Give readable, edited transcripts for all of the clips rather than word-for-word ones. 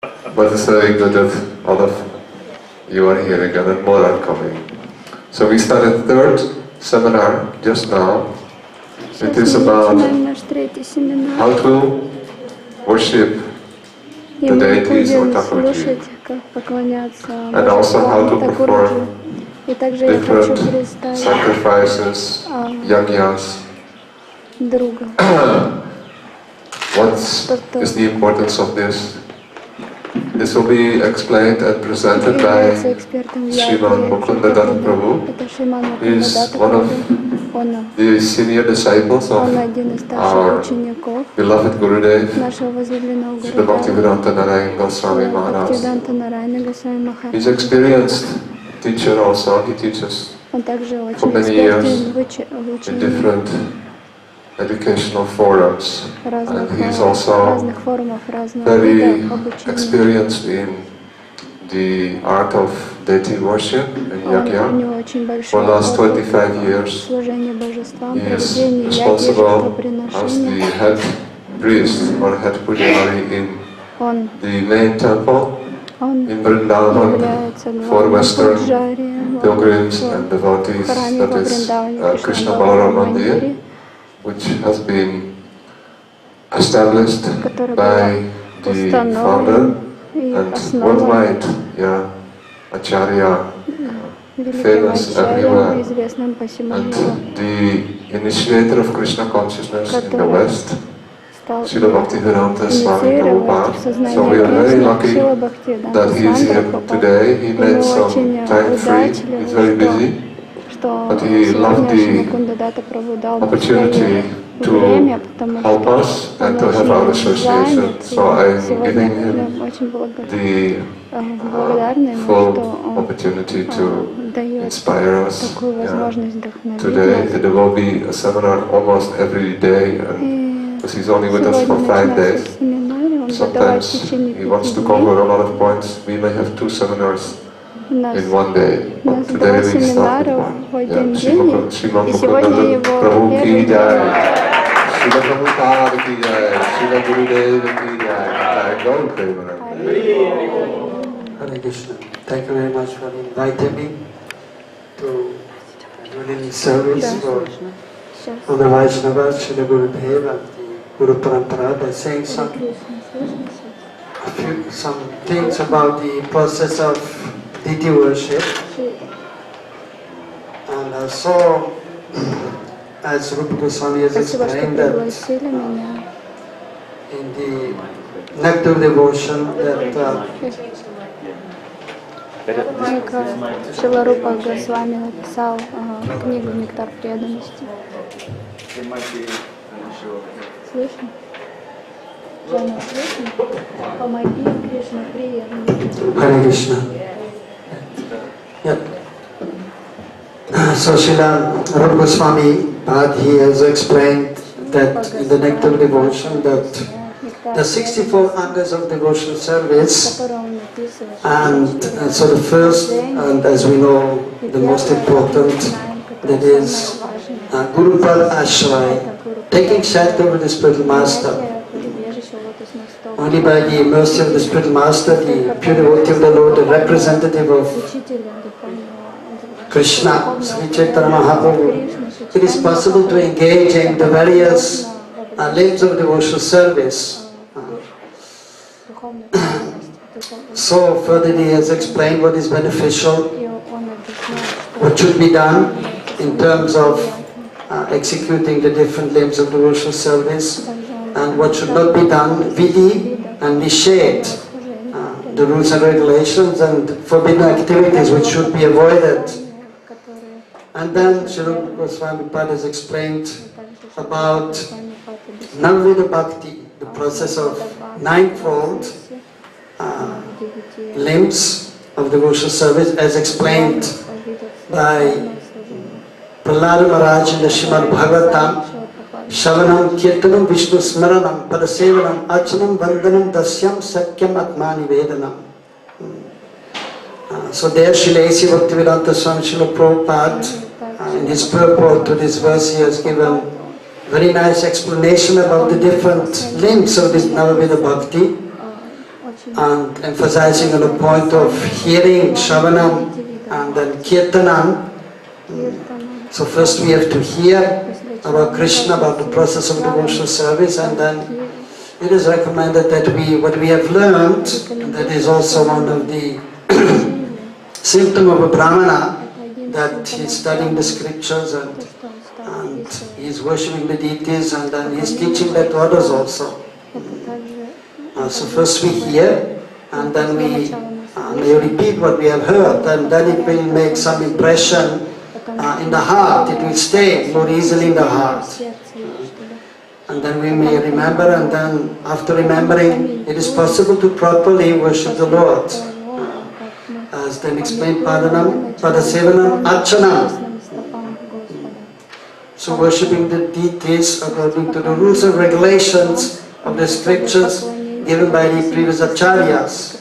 But it's very good that all of you are here again and more are coming. So we started third seminar just now. It is about how to worship the deities or Thakurji, and also how to perform different sacrifices, yajnas. What is the importance of this? This will be explained and presented by Sriman Mukundadan Prabhu. He is one of the senior disciples of our beloved Gurudev, Srila Bhaktivedanta Narayan Goswami Maharaj. He is an experienced teacher also. He teaches for many years in different educational forums, and he is also very experienced in the art of deity worship and yajna. For the last 25 years, he is responsible as the head priest or head pujari in the main temple in Vrindavan for Western pilgrims and devotees, that is Krishna Balaram Mandir, which has been established by the founder and worldwide, Acharya, famous everywhere, and the initiator of Krishna consciousness in the West, Srila Bhaktivedanta Swami Prabhupada. So we are very lucky that he is here today. He made some time free, he's very busy, but he loved the opportunity to help us and to have our association. So I'm giving him the full opportunity to inspire us. Today there will be a seminar almost every day, because he's only with us for 5 days. Sometimes he wants to cover a lot of points. We may have 2 seminars in one day, but today we start with one. Sriman Mukundadan Prabhu ki jai, Srila Prabhupada ki jai, Srila Gurudev ki jai, Gaur Premanand. Hare Krishna. Thank you very much for inviting me to join service for on the Vaishnava, Srila Gurudev and the Guru Parampara by saying some things about the process of deity worship. And also, as Rupa Goswami has explained, that in the nectar of devotion that Шрила Рупа Госвами написал книгу «Нектар преданности». Слышно? Жанна, слышно? Помоги, Кришна, приятно. Hare Krishna. Yeah. So Srila Rupa Goswami, he has explained that in the nectar of devotion that the 64 angas of devotional service, and so the first, and as we know, the most important, that is Guru Pad Ashray, taking shelter with the spiritual master. Only by the mercy of the spiritual master, the pure devotee of the Lord, the representative of Krishna, Sri Chaitanya Mahaprabhu, it is possible to engage in the various limbs of devotional service. So further he has explained what is beneficial, what should be done in terms of executing the different limbs of devotional service, and what should not be done, vidhi and nisheth, the rules and regulations and forbidden activities which should be avoided. And then Srila Goswami Pad has explained about Navavida Bhakti, the process of ninefold limbs of devotional service, as explained by Prahlad Maharaj in the Srimad Bhagavatam. Shavanam Kirtanam Vishnu Smaranam Parasevanam Achanam Vandanam Dasyam Sakyam Atmani Vedanam. So there Srila A.C. Bhaktivedanta Swami Srila Prabhupada, in his purport to this verse, he has given very nice explanation about the different limbs of this Navavida Bhakti. and emphasizing on the point of hearing Shravanam and then Kirtanam. So first we have to hear about Krishna, about the process of devotional service, and then it is recommended that what we have learned, and that is also one of the symptom of a Brahmana, that he is studying the scriptures and he is worshipping the deities, and then he is teaching that to others also. So first we hear, and then we may repeat what we have heard, and then it will make some impression in the heart. It will stay more easily in the heart. And then we may remember, and then after remembering, it is possible to properly worship the Lord. As then explained, Padanam, Padasevanam, Archanam. So worshipping the deities according to the rules and regulations of the scriptures given by the previous acharyas.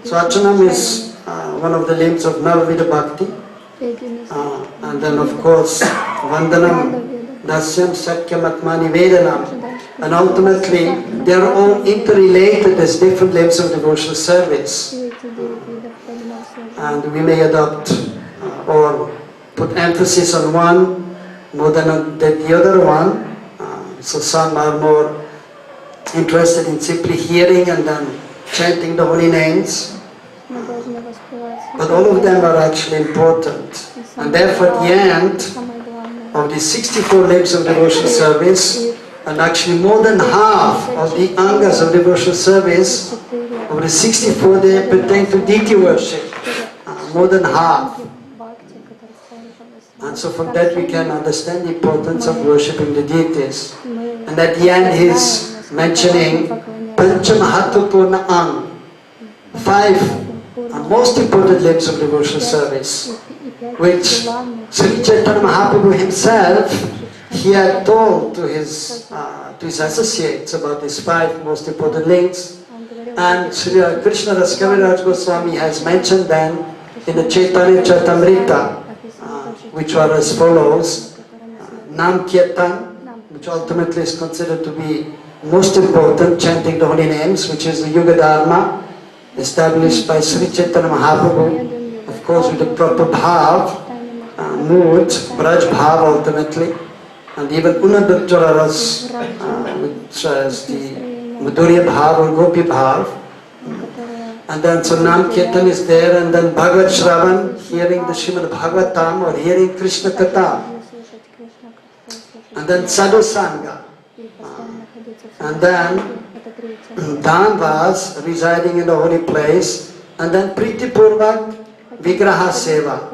So Archanam is one of the limbs of Navavida Bhakti. And then of course, Vandanam, Dasyam, Sakyam, Atmani, Vedanam. And ultimately, they are all interrelated as different limbs of devotional service. And we may adopt or put emphasis on one more than on the other one. So some are more interested in simply hearing and then chanting the holy names. But all of them are actually important. And therefore at the end of the 64 limbs of devotional service, and actually more than half of the angas of devotional service, of the 64, they pertain to deity worship. More than half. And so from that we can understand the importance of worshipping the deities. And at the end he is mentioning Panchamahattvapurna Ang, 5 most important limbs of devotional service, which Sri Chaitanya Mahaprabhu himself, he had told to his associates about these 5 most important links. And Sri Krishna Das Kaviraj Goswami has mentioned them in the Chaitanya Charitamrita, which are as follows. Nam Kirtan, which ultimately is considered to be most important, chanting the holy names, which is the Yuga Dharma, established by Sri Chaitanya Mahaprabhu, of course with the proper bhav, mood, braj bhav ultimately, and even Unadurjara Ras, which is the Madhurya bhav or Gopi bhav. And then so Nam Kirtan is there, and then Bhagavad Shravan, hearing the Srimad Bhagavatam or hearing Krishna Katha. And then Sadhu Sangha. And then Dhanvas, residing in the holy place. And then Priti Purvak Vigraha Seva,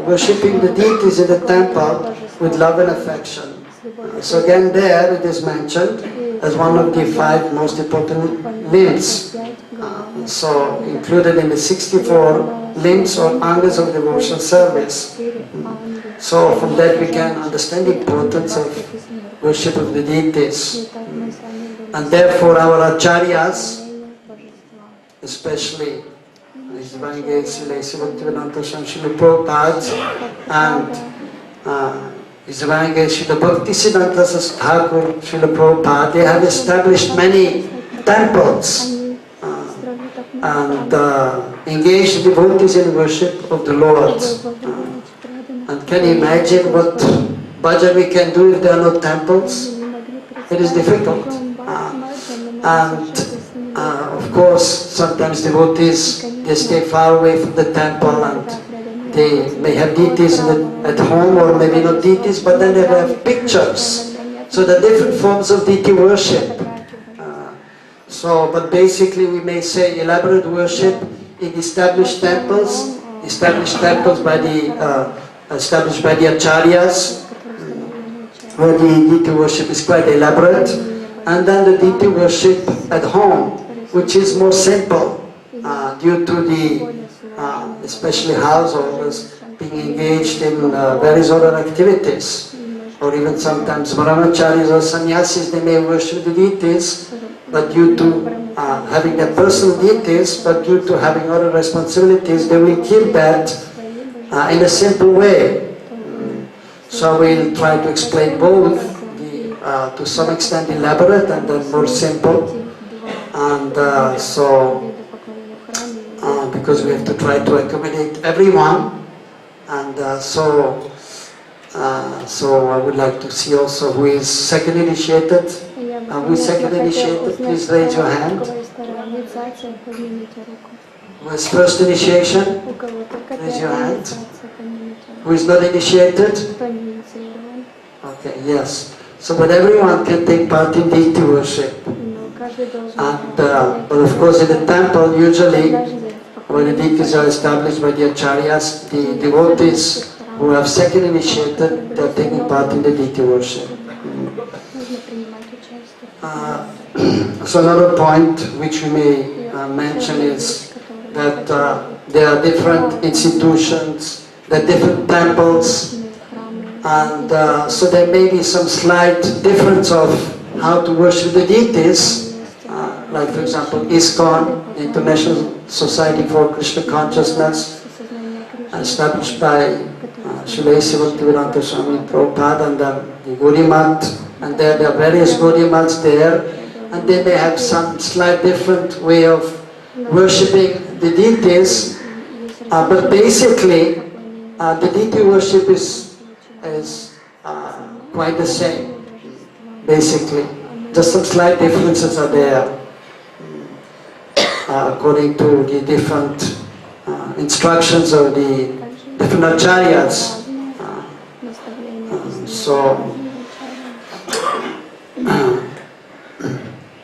worshipping the deities in the temple with love and affection. So again there it is mentioned as one of the 5 most important limbs. So included in the 64 limbs or angas of devotional service. So from that we can understand the importance of worship of the deities. And therefore our acharyas, especially His Divine Grace Srila Bhaktivedanta Swami Srila Prabhupada and His Divine Grace Srila Bhaktisiddhanta Thakur Srila Prabhupada, they have established many temples and engaged devotees in worship of the Lord. And can you imagine what bhajan we can do if there are no temples? It is difficult. And of course, sometimes devotees, they stay far away from the temple and they may have deities at home, or maybe not deities, but then they have pictures. So there are different forms of deity worship. But basically we may say elaborate worship in established temples by the established by the acharyas, where the deity worship is quite elaborate, and then the deity worship at home, which is more simple due to the especially householders being engaged in various other activities, or even sometimes brahmacharis or sannyasis, they may worship the deities, but due to having their personal deities, but due to having other responsibilities, they will keep that in a simple way. So we'll try to explain both, to some extent elaborate and then more simple. And because we have to try to accommodate everyone, and so I would like to see also who is second initiated. Who is second initiated? Please raise your hand. Who is first initiation? Raise your hand. Who is not initiated? Okay, yes. So, but everyone can take part in deity worship. And, but of course in the temple, usually, when the deities are established by the acharyas, the devotees who have second initiated, they are taking part in the deity worship. So another point which we may mention is that there are different institutions, there are different temples, and so there may be some slight difference of how to worship the deities. Like for example, ISKCON, the International Society for Krishna Consciousness, established by Srila Bhaktivedanta Swami Prabhupada, and then the Gaudiya Math, and there are various Gaudiya Maths there, and they may have some slight different way of worshipping the deities, but basically the deity worship is quite the same, basically. Just some slight differences are there according to the different instructions of the different acharyas.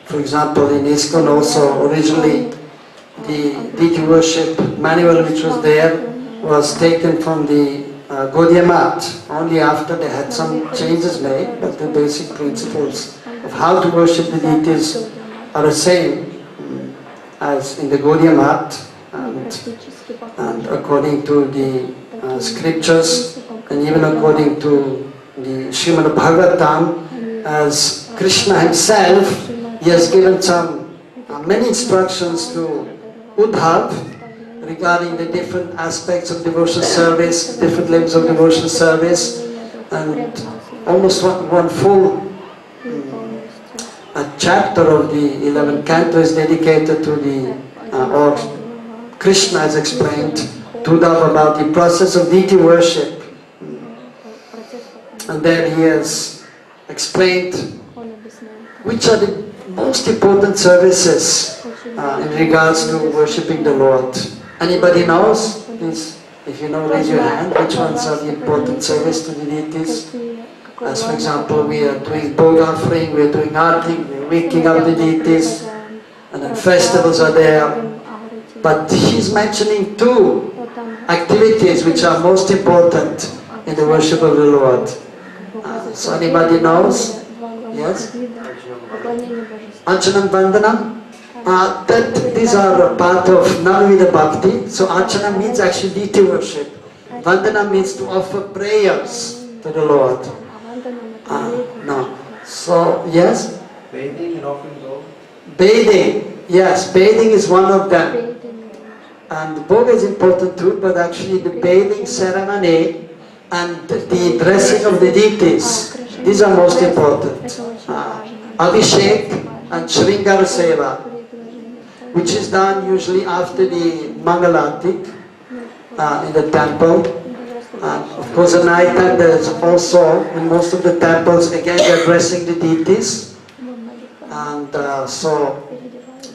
For example, in ISKCON also, originally the deity worship manual which was there was taken from the Gaudiya Math. Only after they had some changes made, but the basic principles of how to worship the deities are the same as in the Gaudiya Math, and according to the scriptures, and even according to the Srimad Bhagavatam, as Krishna himself, he has given some many instructions to Uddhav regarding the different aspects of devotional service, different limbs of devotional service, and almost one full a chapter of the 11th canto is dedicated to the, or Krishna has explained to Uddhav about the process of deity worship. And then he has explained which are the most important services in regards to worshipping the Lord. Anybody knows? Please, if you know, raise your hand. Which ones are the important service to the deities? As for example, we are doing bog offering, we are doing arting, we are waking up the deities, and then festivals are there. But he's mentioning two activities which are most important in the worship of the Lord. So anybody knows? Yes? Archanam Vandanam? That these are part of Navavida Bhakti. So Archana means actually deity worship. Vandana means to offer prayers to the Lord. No. So, yes? Bathing and offering bog? Bathing. Yes, bathing is one of them. And bog is important too, but actually the bathing ceremony and the dressing of the deities, these are most important. Abhishek and Shringara Seva, which is done usually after the Mangalarti in the temple. Of course, at night time there is also, in most of the temples, again they are dressing the deities. And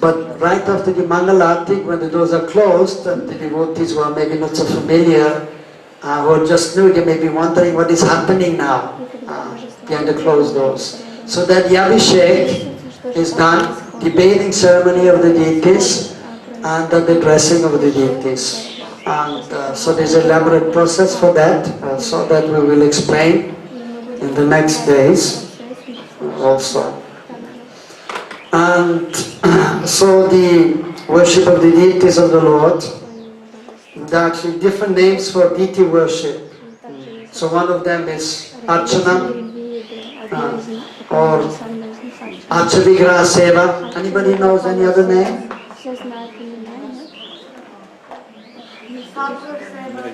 but right after the Mangalarti, when the doors are closed, and the devotees who are maybe not so familiar, who are just new, they may be wondering what is happening now behind the closed doors. So that the Abhishek is done, the bathing ceremony of the deities, and the dressing of the deities. And so there's an elaborate process for that, so that we will explain in the next days also. And so the worship of the deities of the Lord, there are actually different names for deity worship. So one of them is Archana, or Archavigraha Seva. Anybody knows any other name?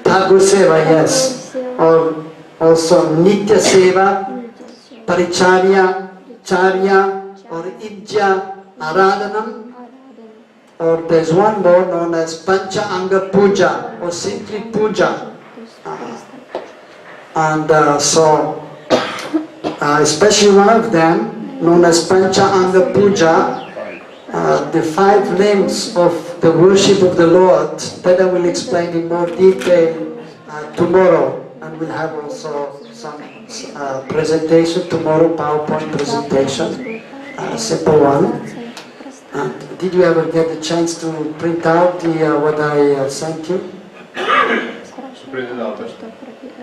Thakur Seva, yes. Or also Nitya Seva, Paricharya, Charya, or Ijja, Aradhanam, or there's one more known as Pancha Anga Puja or simply Puja. Especially one of them, known as Pancha Anga Puja, the 5 limbs of the worship of the Lord, that I will explain in more detail tomorrow, and we'll have also some presentation tomorrow, PowerPoint presentation, simple one. Did you ever get a chance to print out the what I sent you?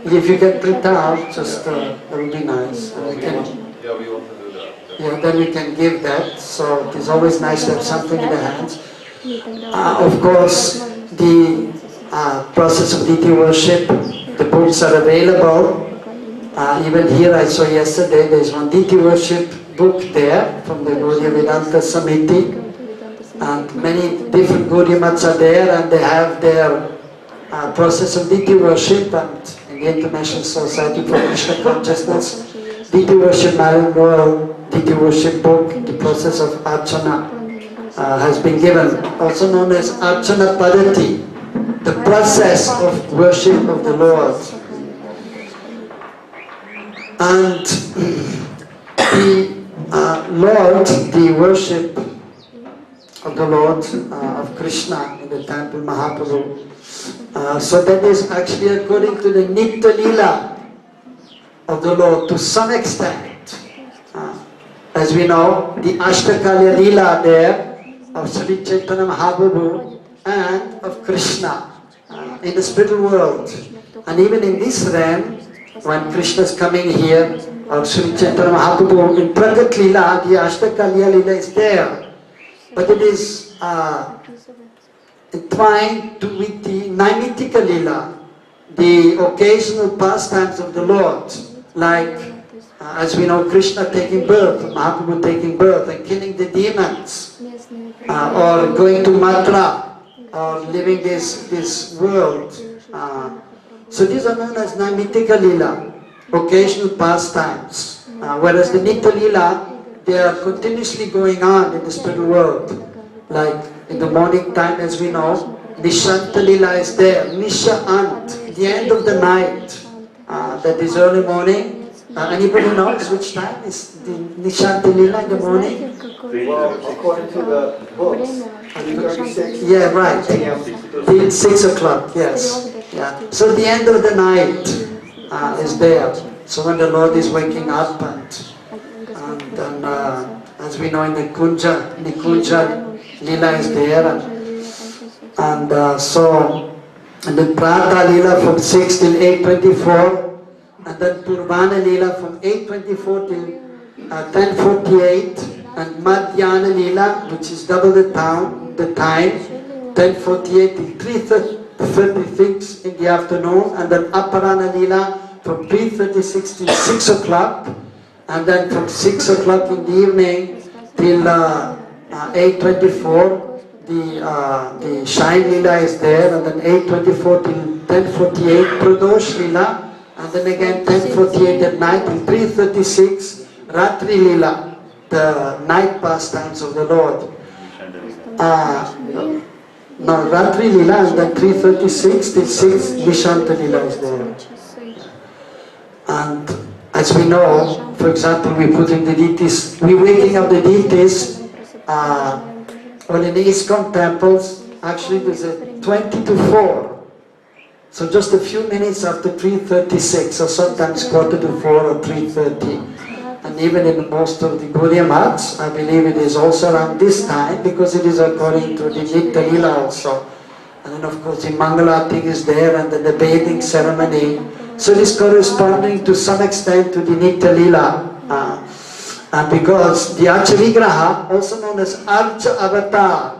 If you can print out, just that would be nice. Yeah, we want to do that. Yeah, then we can give that. So it is always nice to have something in the hands. Of course, the process of deity worship, the books are available. Even here I saw yesterday, there is one deity worship book there from the Gaudiya Vedanta Samiti. And many different Gaudiya Mats are there, and they have their process of deity worship, and in the International Society for Krishna Consciousness, deity worship manual, deity worship book, the process of Archana has been given, also known as Archana Padati, the process of worship of the Lord. And the Lord, the worship of the Lord, of Krishna in the temple Mahaprabhu. So that is actually according to the Nitya Leela of the Lord to some extent. As we know, the Ashtakalya Leela there of Sri Chaitanya Mahaprabhu and of Krishna in the spiritual world. And even in this realm, when Krishna is coming here, or Sri Chaitanya Mahaprabhu in Pragat Leela, the Ashtakalya Leela is there. But it is entwined with the Naimitika Leela, the occasional pastimes of the Lord, like as we know Krishna taking birth, Mahaprabhu taking birth and killing the demons, or going to Mathura, or living this world. So these are known as Naimitika Leela, occasional pastimes, whereas the Nitya Leela, they are continuously going on in the spiritual world. Like in the morning time, as we know, Nishanta Leela is there, Nisha Ant, the end of the night, that is early morning. Anybody knows which time is the Nishanta Leela in the morning? Well, according to the books, 36. Yeah, right. Till 6 o'clock, yes. Yeah. So the end of the night is there. So when the Lord is waking up, and then as we know in the Kunja Leela is there, and then Prata Leela from 6 till 8:24. And then Purvana Leela from 8:24 till 10:48, and Madhyana Leela, which is double the time, 10:48 till 3:36 in the afternoon, and then Aparana Leela from 3:36 till 6 o'clock, and then from 6 o'clock in the evening till 8:24, the Shine Leela is there, and then 8:24 till 10:48, Pradosh Leela, and then again 10:48 at night till 3:36, Ratri Leela, the night pastimes of the Lord. No, Ratri Leela, and then 3:36 till 6, Nishanta Leela is there. And as we know, for example, we're putting the deities, we're waking up the deities, well, in the ISKCON temples, actually there's a 20 to 4. So just a few minutes after 3:36, or sometimes 3:45 or 3:30. And even in most of the Gaudiya Mats, I believe it is also around this time, because it is according to the Nitya Leela also. And then of course the Mangalarti is there, and then the bathing ceremony. So it is corresponding to some extent to the Nitya Leela. And because the Archa Vigraha, also known as Archa Avatar,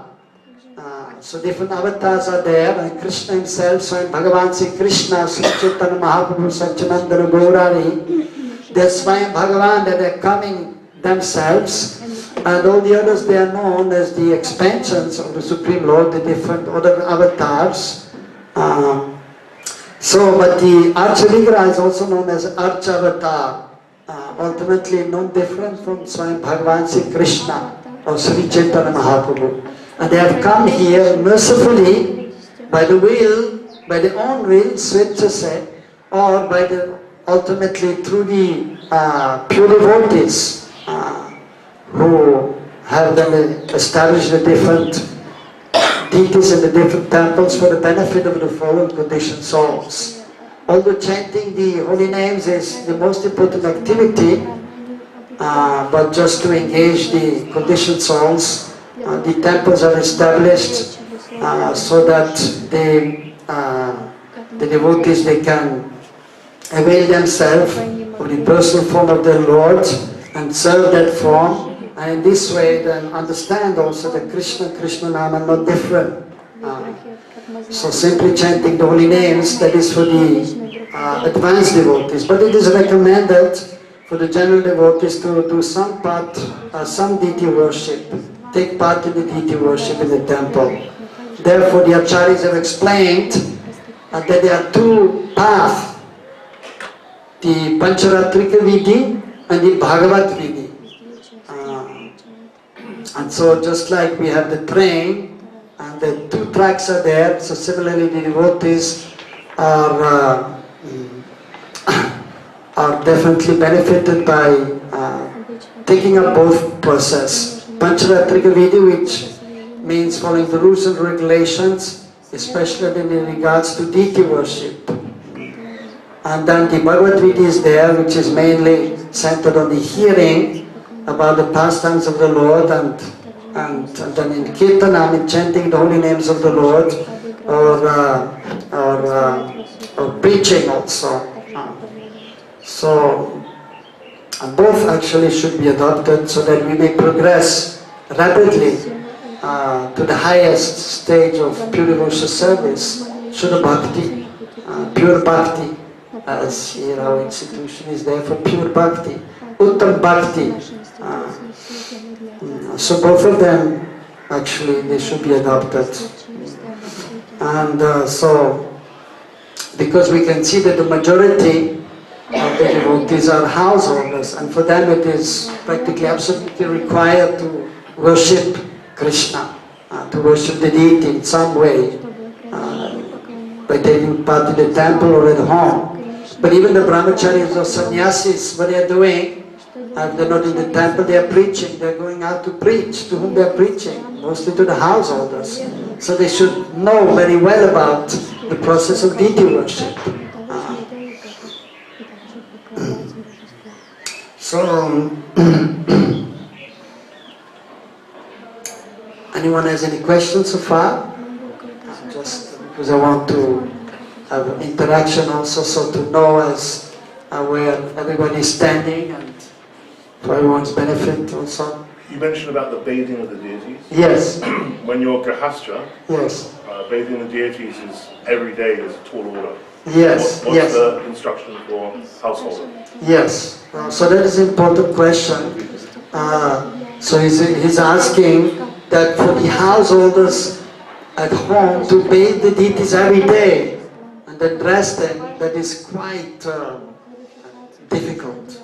so different avatars are there, and Krishna himself, so Bhagavan Sri Krishna, Sri Chaitanya Mahaprabhu, Satchidananda Gaurari, they're Swayam Bhagavan, that they're coming themselves, and all the others, they are known as the expansions of the Supreme Lord, the different other avatars. But the Archa Vigraha is also known as Archa Avatar, ultimately no different from Swayam Bhagavan Sri Krishna or Sri Chaitanya Mahaprabhu. And they have come here mercifully by the will, by their own will, Swecha said, or by the ultimately through the pure devotees who have then established the different deities in the different temples for the benefit of the fallen conditioned souls. Although chanting the holy names is the most important activity, but just to engage the conditioned souls, the temples are established so that the devotees, they can avail themselves of the personal form of their Lord and serve that form, and in this way then understand also that Krishna Nama are not different. So simply chanting the holy names, that is for the advanced devotees, but it is recommended for the general devotees to do some part, some deity worship, take part in the deity worship in the temple. Therefore the acharyas have explained that there are two paths, the Pancharatrika Vidhi and the Bhagavat Vidhi. And so just like we have the train and the two tracks are there, so similarly the devotees are definitely benefited by taking up both process. Pancharatrika Vidhi, which means following the rules and regulations, especially in regards to deity worship. And then the Bhagavad Gita is there, which is mainly centered on the hearing about the pastimes of the Lord, and then in Kirtanam, in chanting the holy names of the Lord, or preaching also. So both actually should be adopted so that we may progress rapidly to the highest stage of pure devotional service, Shuddha Bhakti, pure Bhakti, as here our institution is there for pure Bhakti, Uttam Bhakti. So both of them actually they should be adopted. And so because we can see that the majority of the devotees are householders, and for them it is practically absolutely required to worship Krishna, to worship the deity in some way, by taking part in the temple or at home. But even the brahmacharis or sannyasis, what they are doing, they're not in the temple, they are preaching, they're going out to preach. To whom they are preaching? Mostly to the householders. So they should know very well about the process of deity worship. So, anyone has any questions so far? Just because I want to have interaction also, so to know as where everybody is standing and for everyone's benefit also. You mentioned about the bathing of the deities. Yes. When you're Grahastra, yes. Bathing the deities is every day is a tall order. Yes. What's yes. the instruction for household? Yes. So that is an important question. So he's asking that for the householders at home to bathe the deities every day and then dress them, that is quite difficult.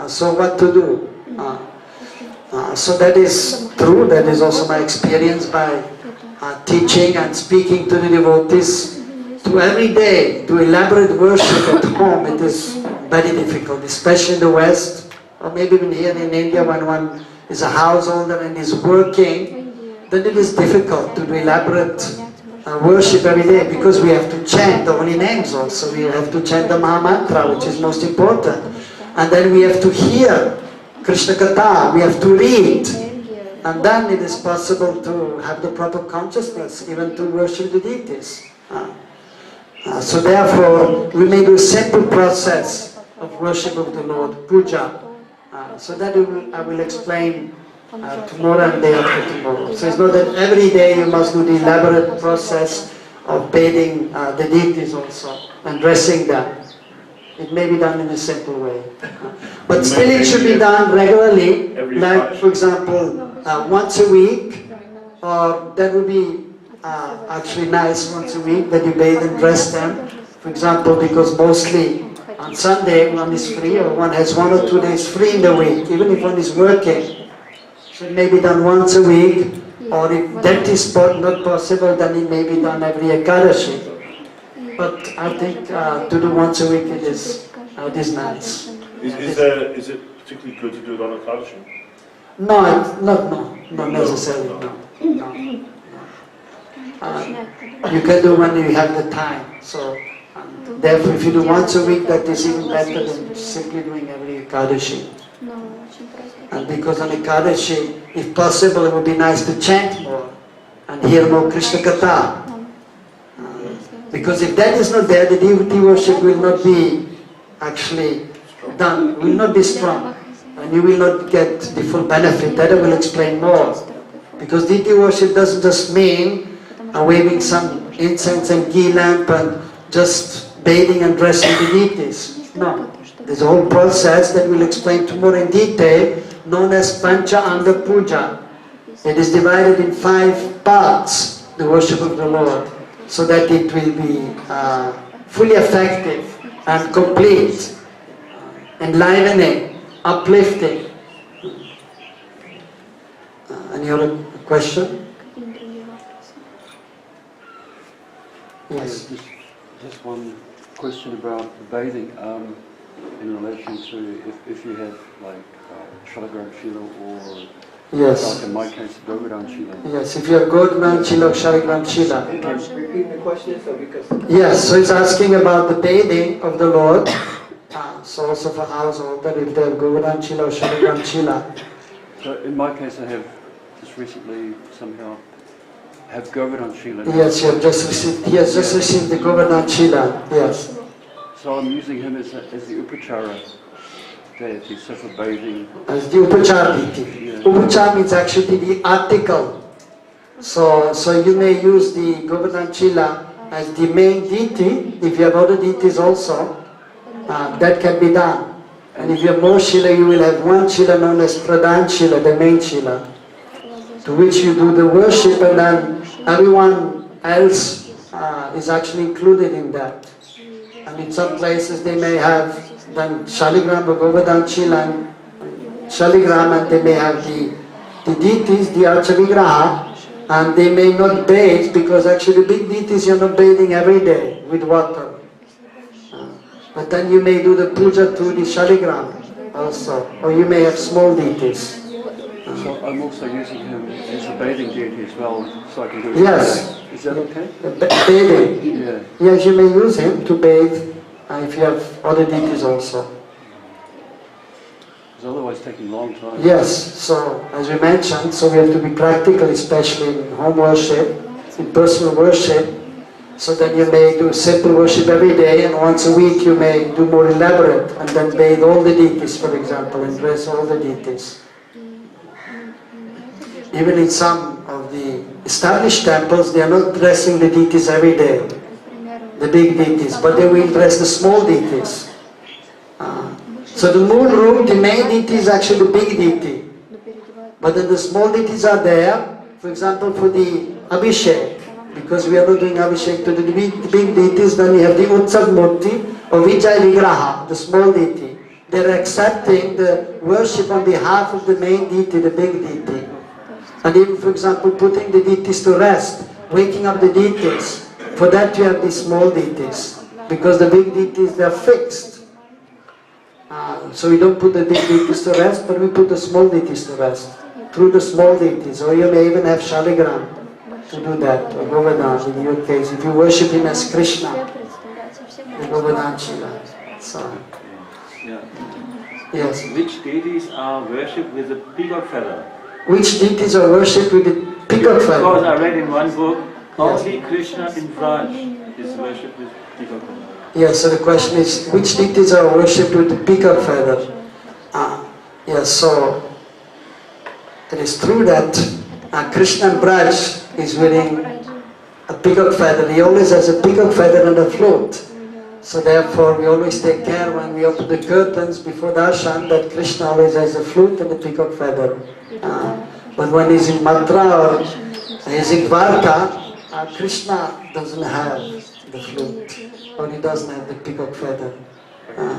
So what to do? So that is true, that is also my experience by teaching and speaking to the devotees. To every day, to elaborate worship at home, it is very difficult, especially in the West, or maybe even here in India when one is a householder and is working, then it is difficult to do elaborate worship every day, because we have to chant the holy names also, we have to chant the Maha Mantra, which is most important. And then we have to hear Krishna Katha, we have to read, and then it is possible to have the proper consciousness, even to worship the deities. So therefore, we may do a simple process of worship of the Lord, puja. So that I will explain tomorrow and day after tomorrow. So it's not that every day you must do the elaborate process of bathing the deities also, and dressing them. It may be done in a simple way. But still it should be done regularly, like for example, once a week, or that would be actually nice once a week that you bathe and dress them. For example, because mostly on Sunday one is free, or one has 1 or 2 days free in the week, even if one is working. So it may be done once a week, Or if that is not possible, then it may be done every Ekadashi. But I think to do once a week it is nice. Is it particularly good to do it on a Kaddish? No, not necessarily, no. You can do when you have the time. So therefore, if you do once a week, that is even better than simply doing every Ekadashi. And because on Ekadashi, if possible, it would be nice to chant more and hear more Krishna Katha. Because if that is not there, the devotee worship will not be actually done, will not be strong. And you will not get the full benefit. That I will explain more. Because deity worship doesn't just mean waving some incense and ghee lamp and just bathing and dressing the deities. No. There's a whole process that we'll explain tomorrow in detail, known as Pancha Anga Puja. It is divided in 5 parts, the worship of the Lord, so that it will be fully effective and complete, enlivening, uplifting. Any other question? Yes. Just one question about bathing in relation to if you have like Shalagram Shila or Yes. like in my case Govardhan Shila. Yes, if you have Govardhan Shila or Shaligram Shila. Can you repeat the question? So because Yes, so it's asking about the bathing of the Lord. So also for household, that if they have Govardhan Shila or Shaligram Shila. So in my case I have just recently somehow have Govardhan Shila. Yes, you have just received, he has just received the Govardhan Shila, yes. So I'm using him as the Upachara deity, so for bathing. As the Upachar deity. Yeah. Upachar means actually the article. So you may use the Govardhan Shila as the main deity. If you have other deities also, that can be done. And if you have more Shila, you will have one Shila known as Pradhan Shila, the main Shila, to which you do the worship, and then everyone else is actually included in that. And in some places they may have done Shaligram or Govardhan Shila and Shaligram, and they may have the deities, the Archavigraha, and they may not bathe, because actually big deities you're not bathing every day with water. But then you may do the puja to the Shaligram also, or you may have small deities. So I'm also using him as a bathing deity as well, so I can do it. Yes. Is that okay? Bathing. Yeah. Yes, you may use him to bathe if you have other deities also. It's otherwise taking a long time. Yes, so as we mentioned, so we have to be practical, especially in home worship, in personal worship. So then you may do simple worship every day, and once a week you may do more elaborate, and then bathe all the deities, for example, and dress all the deities. Even in some of the established temples, they are not dressing the deities every day, the big deities, but they will dress the small deities. So the moon room, the main deity is actually the big deity. But then the small deities are there, for example, for the Abhishek. Because we are not doing Abhishek to the big deities, then we have the Utsav Murti or Vijay Vigraha, the small deity. They are accepting the worship on behalf of the main deity, the big deity. And even, for example, putting the deities to rest, waking up the deities. For that you have the small deities. Because the big deities, they are fixed. So we don't put the big deities to rest, but we put the small deities to rest. Through the small deities. Or you may even have Shaligram to do that, or Govardhan in your case. If you worship him as Krishna, the Govardhan Shila. So, Yeah. yes. Which deities are worshipped with a peacock feather? Which deities are worshipped with the peacock Because feather? I read in one book, only Krishna in Braj is worshipped with peacock feather. Yes, so the question is, which deities are worshipped with the peacock feather? Yes, so it is true that Krishna in Braj is wearing a peacock feather. He always has a peacock feather and a flute. So therefore we always take care when we open the curtains before darshan that Krishna always has a flute and a peacock feather. But when he's in Mathura or he's in Dwarka, Krishna doesn't have the flute, or he doesn't have the peacock feather.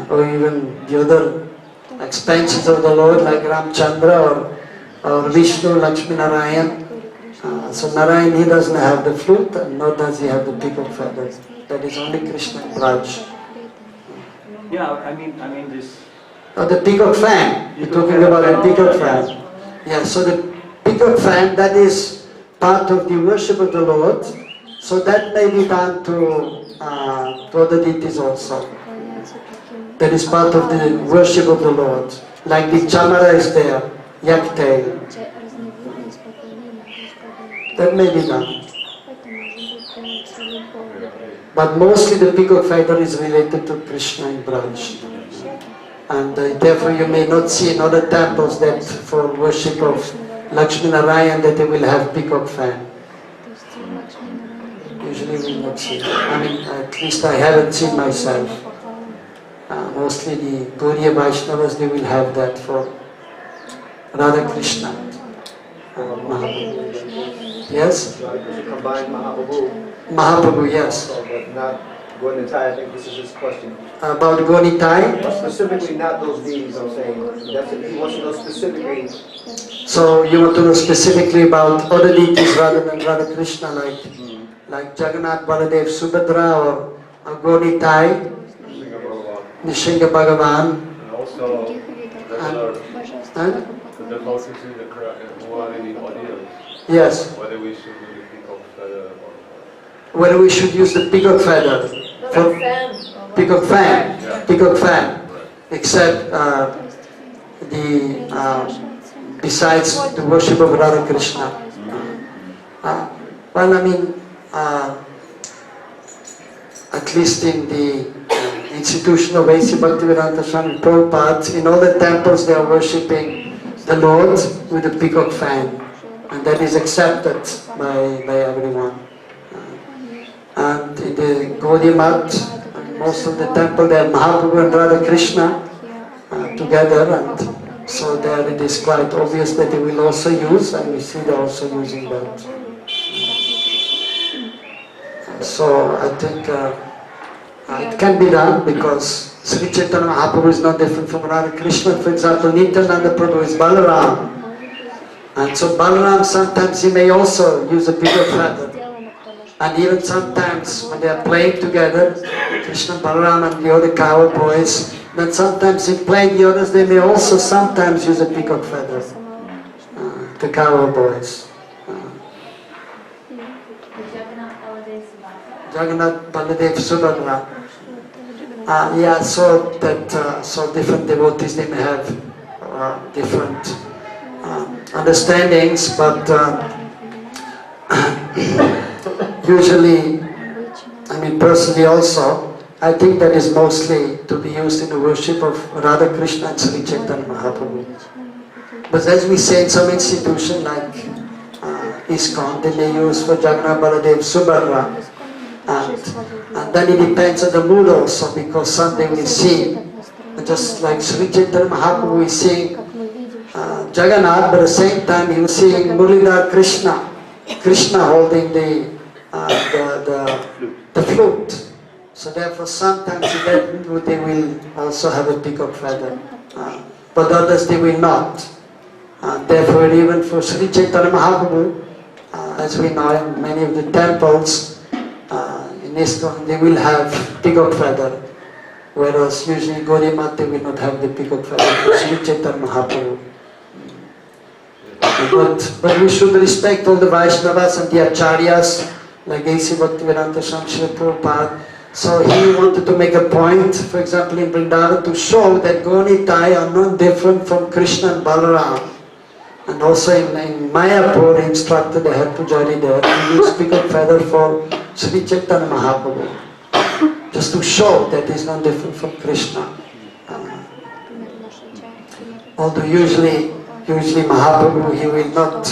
Or even the other expansions of the Lord like Ramchandra or Vishnu, Lakshmi Narayan. So Narayan, he doesn't have the flute, and nor does he have the peacock feather. That is only Krishna and Raj. Yeah, I mean this. The peacock fan. You're talking about the peacock fan. Yeah, so the peacock fan, that is part of the worship of the Lord. So that may be done to other deities also. That is part of the worship of the Lord. Like the chamara is there, yak tail. That may be done. But mostly the peacock feather is related to Krishna and Braj. And therefore you may not see in other temples that for worship of Lakshmi Narayan that they will have peacock fan. Usually we will not see. I mean, at least I haven't seen myself. Mostly the Gaudiya Vaishnavas, they will have that for Radha Krishna. Yes? Combined Mahaprabhu. Mahaprabhu, yes. But not Gonitai, I think this is his question. About Gonitai? Specifically not those deities, I'm saying. That's it. He wants to know specifically. So you want to know specifically about other deities rather than Radha Krishna, like Jagannath, Baladev, Subhadra, or Gonitai, Nishinga Bhagavan. And also, the devotees in the crowd who are in the audience. Yes. Whether we should do the peacock feather or Whether we should use the peacock feather for peacock fan, Yeah. peacock fan, Right. except besides the worship of Radha Krishna. Well, I mean, at least in the institution of A.C. Bhaktivedanta Swami Prabhupada, in all the temples they are worshipping the Lord with the peacock fan, and that is accepted by everyone. And in the Gaudiya Math, most of the temple they have Mahaprabhu and Radha Krishna together, and so there it is quite obvious that they will also use, and we see they are also using that. So I think it can be done because Sri Chaitanya Mahaprabhu is not different from Radha Krishna. For example, Nityananda Prabhu is Balaram, and so Balaram sometimes he may also use a peacock feather. And even sometimes when they are playing together, Krishna, Balaram and the other cowboys, then sometimes in playing the others, they may also sometimes use a peacock feather, the cowboys. Jagannath, Baladev, Subhadra. Yeah, so that so different devotees, they may have different understandings, but usually, I mean personally also, I think that is mostly to be used in the worship of Radha Krishna and Sri Chaitanya Mahaprabhu. But as we say in some institution like ISKCON, then they use for Jagannath, Baladev, Subhadra. And then it depends on the mood also, because Sunday we sing, just like Sri Chaitanya Mahaprabhu we sing Jagannath, but at the same time he will sing Muralidhar Krishna, Krishna holding the flute. So therefore sometimes in that mood they will also have a peacock feather, but others they will not. Therefore even for Sri Chaitanya Mahaprabhu, as we know in many of the temples, in ISKCON they will have peacock feather, whereas usually Gaudiya Math they will not have the peacock feather for Sri Chaitanya Mahaprabhu. But we should respect all the Vaishnavas and the Acharyas, like A.C. Bhaktivedanta Swami Prabhupada. So he wanted to make a point, for example in Vrindavan, to show that Gonitai are not different from Krishna and Balaram. And also in Mayapur, he instructed the head pujari there to use peacock feather for Sri Chaitanya Mahaprabhu, just to show that he is not different from Krishna. Although usually Mahaprabhu, he will not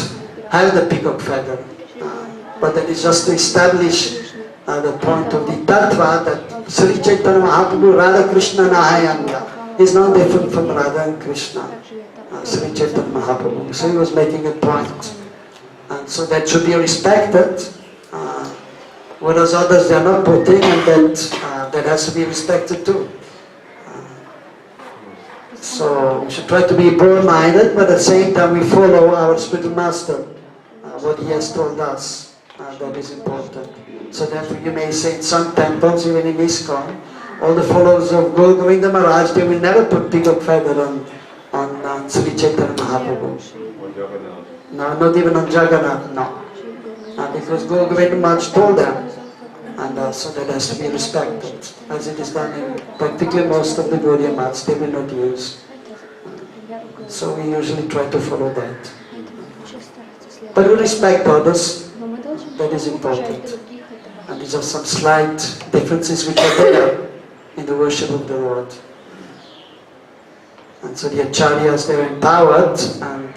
have the peacock feather, but that is just to establish the point of the tattva that Sri Chaitanya Mahaprabhu, Radha Krishna Nahayanya, is not different from Radha and Krishna, Sri Chaitanya Mahaprabhu. So he was making a point, and so that should be respected, whereas others they are not putting, and that has to be respected too. So we should try to be broad-minded, but at the same time we follow our spiritual master, what he he has told us that is important. So therefore you may say in some temples, even in ISKCON, all the followers of Govinda Maharaj, they will never put peacock feather on Sri Chaitanya Mahaprabhu. No, not even on Jagannath, no. Because Govinda Maharaj told them, and so that has to be respected. As it is done in practically most of the Gaudiya Maths, they will not use. So we usually try to follow that. But we respect others, that is important. And these are some slight differences which are there in the worship of the Lord. And so the acharyas, they are empowered and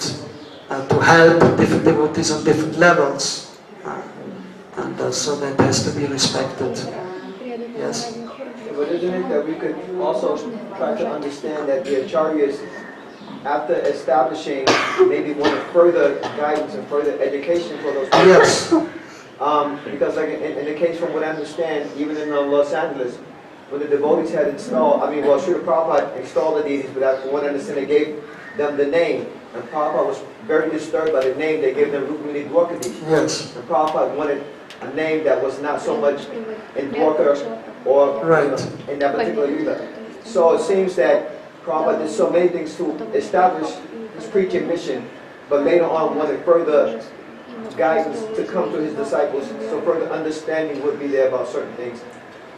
to help different devotees on different levels. And so that has to be respected. Yes? But isn't it that we could also try to understand that the acharyas, after establishing, maybe wanted further guidance and further education for those people? Yes. Because like in the case from what I understand, even in Los Angeles, when the devotees had installed, Srila Prabhupada installed the deities, but after what I understand, they gave them the name. And Prabhupada was very disturbed by the name. They gave them Rukmini Dwarkadish. Yes. And Prabhupada wanted a name that was not so much in Dwarka or Right. in that particular lila. So it seems that Prabhupada did so many things to establish his preaching mission, but later on wanted further guidance to come to his disciples, so further understanding would be there about certain things.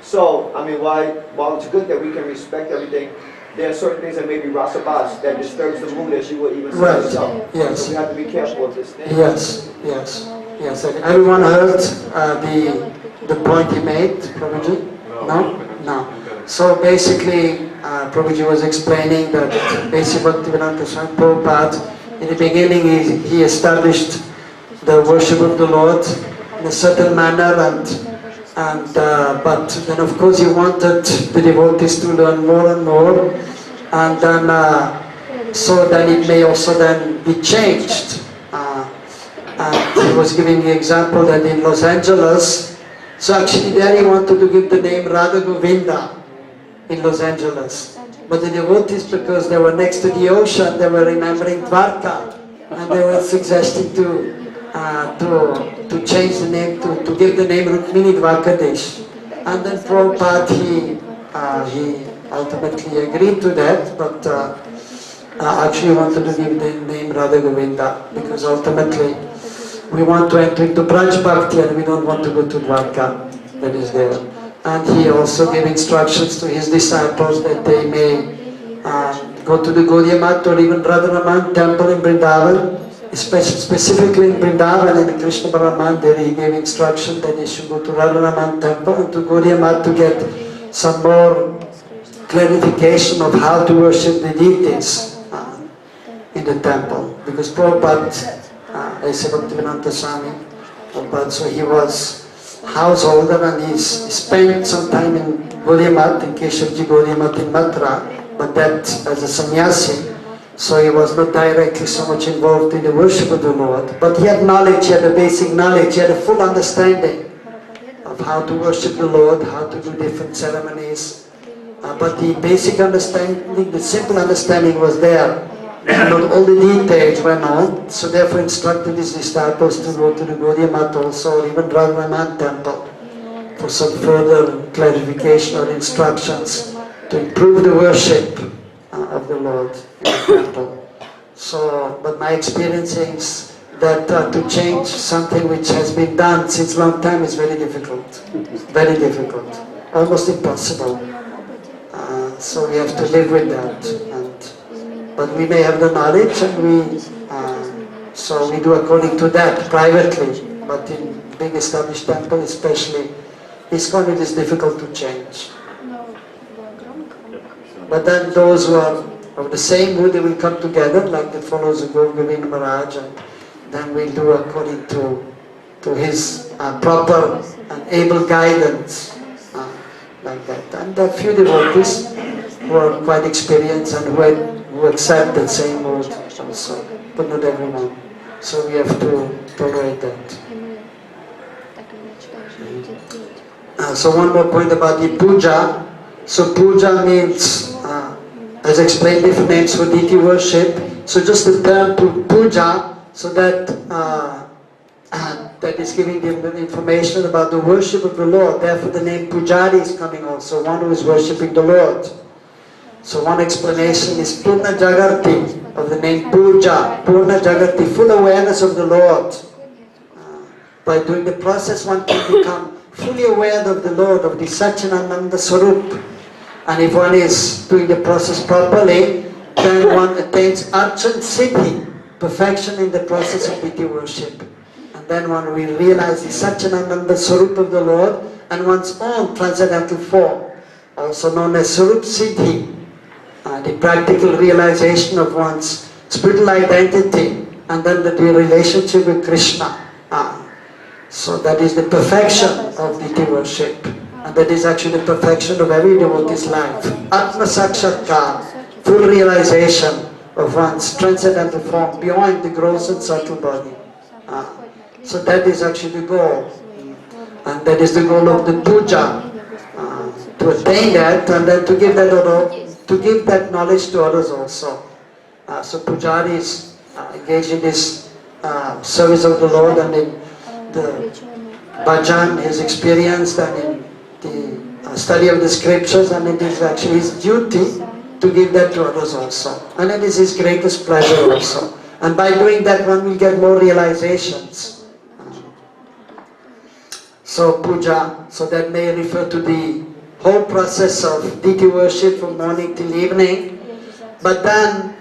So, while it's good that we can respect everything, there are certain things that may be rasabas that disturbs the mood, as you would even say Right. yourself. Yes. So we have to be careful of this thing. Yes, yes, yes. Everyone heard the point he made, Prabhuji? No? No. So basically, Prabhuji was explaining that basically Bhaktivedanta Swami Prabhupada, in the beginning he established the worship of the Lord in a certain manner, but then of course he wanted the devotees to learn more and more, and then so then it may also then be changed. And he was giving the example that in Los Angeles, so actually there he wanted to give the name Radha Govinda in Los Angeles, but the devotees, because they were next to the ocean, they were remembering Dwarka, and they were suggesting to change the name, to give the name Rukmini Dwarkadish. And then Prabhupada, he ultimately agreed to that, but actually wanted to give the name Radha Govinda, because ultimately we want to enter into Braj Bhakti and we don't want to go to Dwarka, that is there. And he also gave instructions to his disciples that they may go to the Gaudiya Math or even Radharaman temple in Vrindavan, specifically in Vrindavan and the Krishna Balaram, there he gave instruction that they should go to Radharaman temple and to Gaudiya Math to get some more clarification of how to worship the deities in the temple. Because Prabhupada, as Bhaktivedanta Swami Prabhupada, so he was householder and he spent some time in Gaudiya Math, in Keshavji Gaudiya Math in Mathura, but that as a sannyasi. So he was not directly so much involved in the worship of the Lord, but he had knowledge, he had a basic knowledge, he had a full understanding of how to worship the Lord, how to do different ceremonies. But the basic understanding, the simple understanding was there. Not all the details were known, so therefore instructed his disciples to go to the Gaudiya Math also, or even Radharaman temple, for some further clarification or instructions to improve the worship of the Lord in the temple. So, but my experience is that to change something which has been done since long time is very difficult, almost impossible. So we have to live with that. But we may have the knowledge, and so we do according to that privately. But in big established temple, especially, ISKCON, it is difficult to change. But then those who are of the same mood, they will come together, like the followers of Govinda Maharaj, and then we'll do according to his proper and able guidance, like that. And a few devotees who are quite experienced and who accept the same mood also, but not everyone. So we have to tolerate that. So one more point about the puja. So puja means, as explained, different names for deity worship. So just the term puja, so that that is giving them the information about the worship of the Lord. Therefore the name Pujari is coming also, one who is worshipping the Lord. So one explanation is Purna Jagarti, of the name Puja, Purna Jagarti, full awareness of the Lord. By doing the process, one can become fully aware of the Lord, of the Satchidananda Swarup. And if one is doing the process properly, then one attains Archan Siddhi, perfection in the process of deity worship. And then one will realize the Satchidananda Swarup of the Lord and one's own transcendental form, also known as Swarup Siddhi, the practical realization of one's spiritual identity, and then the relationship with Krishna. So that is the perfection of deity worship. And that is actually the perfection of every devotee's life. Atma Sakshatkar, full realization of one's transcendental form beyond the gross and subtle body. So that is actually the goal. And that is the goal of the puja, to attain that and then to give that knowledge to others also. So pujaris engage in this service of the Lord and in the bhajan, his experience, and in the study of the scriptures, and it is actually his duty to give that to others also. And it is his greatest pleasure also. And by doing that one will get more realizations. So puja, so that may refer to the whole process of deity worship from morning till evening. But then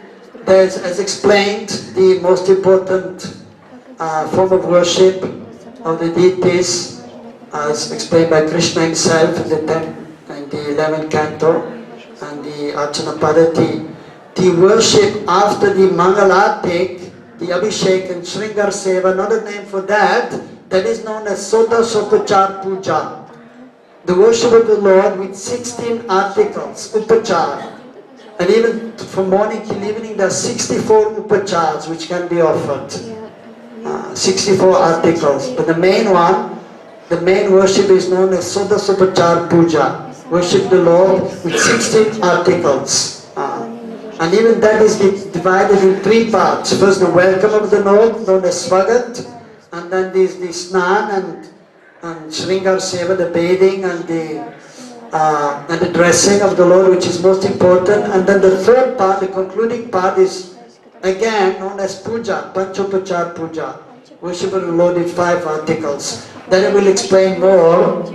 there's, as explained, the most important form of worship of the deities, as explained by Krishna himself in the 11th canto, and the Archana Padati. The worship after the Mangalatik, the Abhishek and Shringar Seva, another name for that, that is known as Soda Sopachar Puja. The worship of the Lord with 16 articles, Upachar. And even from morning till evening there are 64 Upachars which can be offered. 64 articles. But the main one, the main worship is known as Soda Sopachar Puja. Worship the Lord with 16 articles. And even that is divided in 3 parts. First the welcome of the Lord, known as Swagat. And then there is the Snan and Shringar Seva, the bathing and the dressing of the Lord, which is most important. And then the third part, the concluding part, is again known as Puja, Panchopachar Puja. Worship of the Lord in 5 articles. Then I will explain more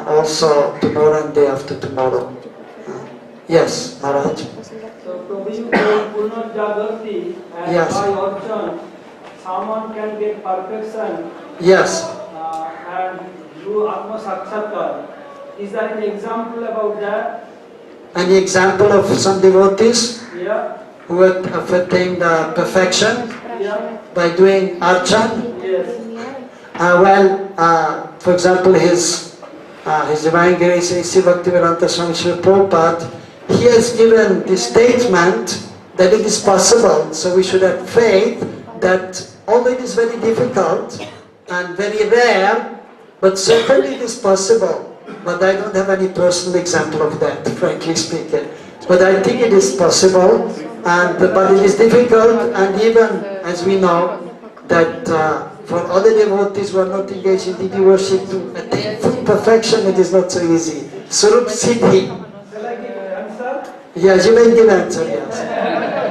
also tomorrow and day after tomorrow. Yes, Maharaj. So, Prabhu, you told Purna Jagarti, and yes. by option, someone can get perfection. Yes. And do Atma Sakshatkar. Is there an example about that? Any example of some devotees? Yeah. Who have attained perfection? Yeah. By doing archan? Yes. For example, His Divine Grace A.C. Bhaktivedanta Swami Srila Prabhupada, he has given the statement that it is possible. So we should have faith that although it is very difficult and very rare, but certainly it is possible. But I don't have any personal example of that, frankly speaking. But I think it is possible, but it is difficult, and even as we know that for other devotees who are not engaged in deity worship to attain full perfection, it is not so easy. Swarup Siddhi. Shall I give an answer? Yes, you may give answer, yes.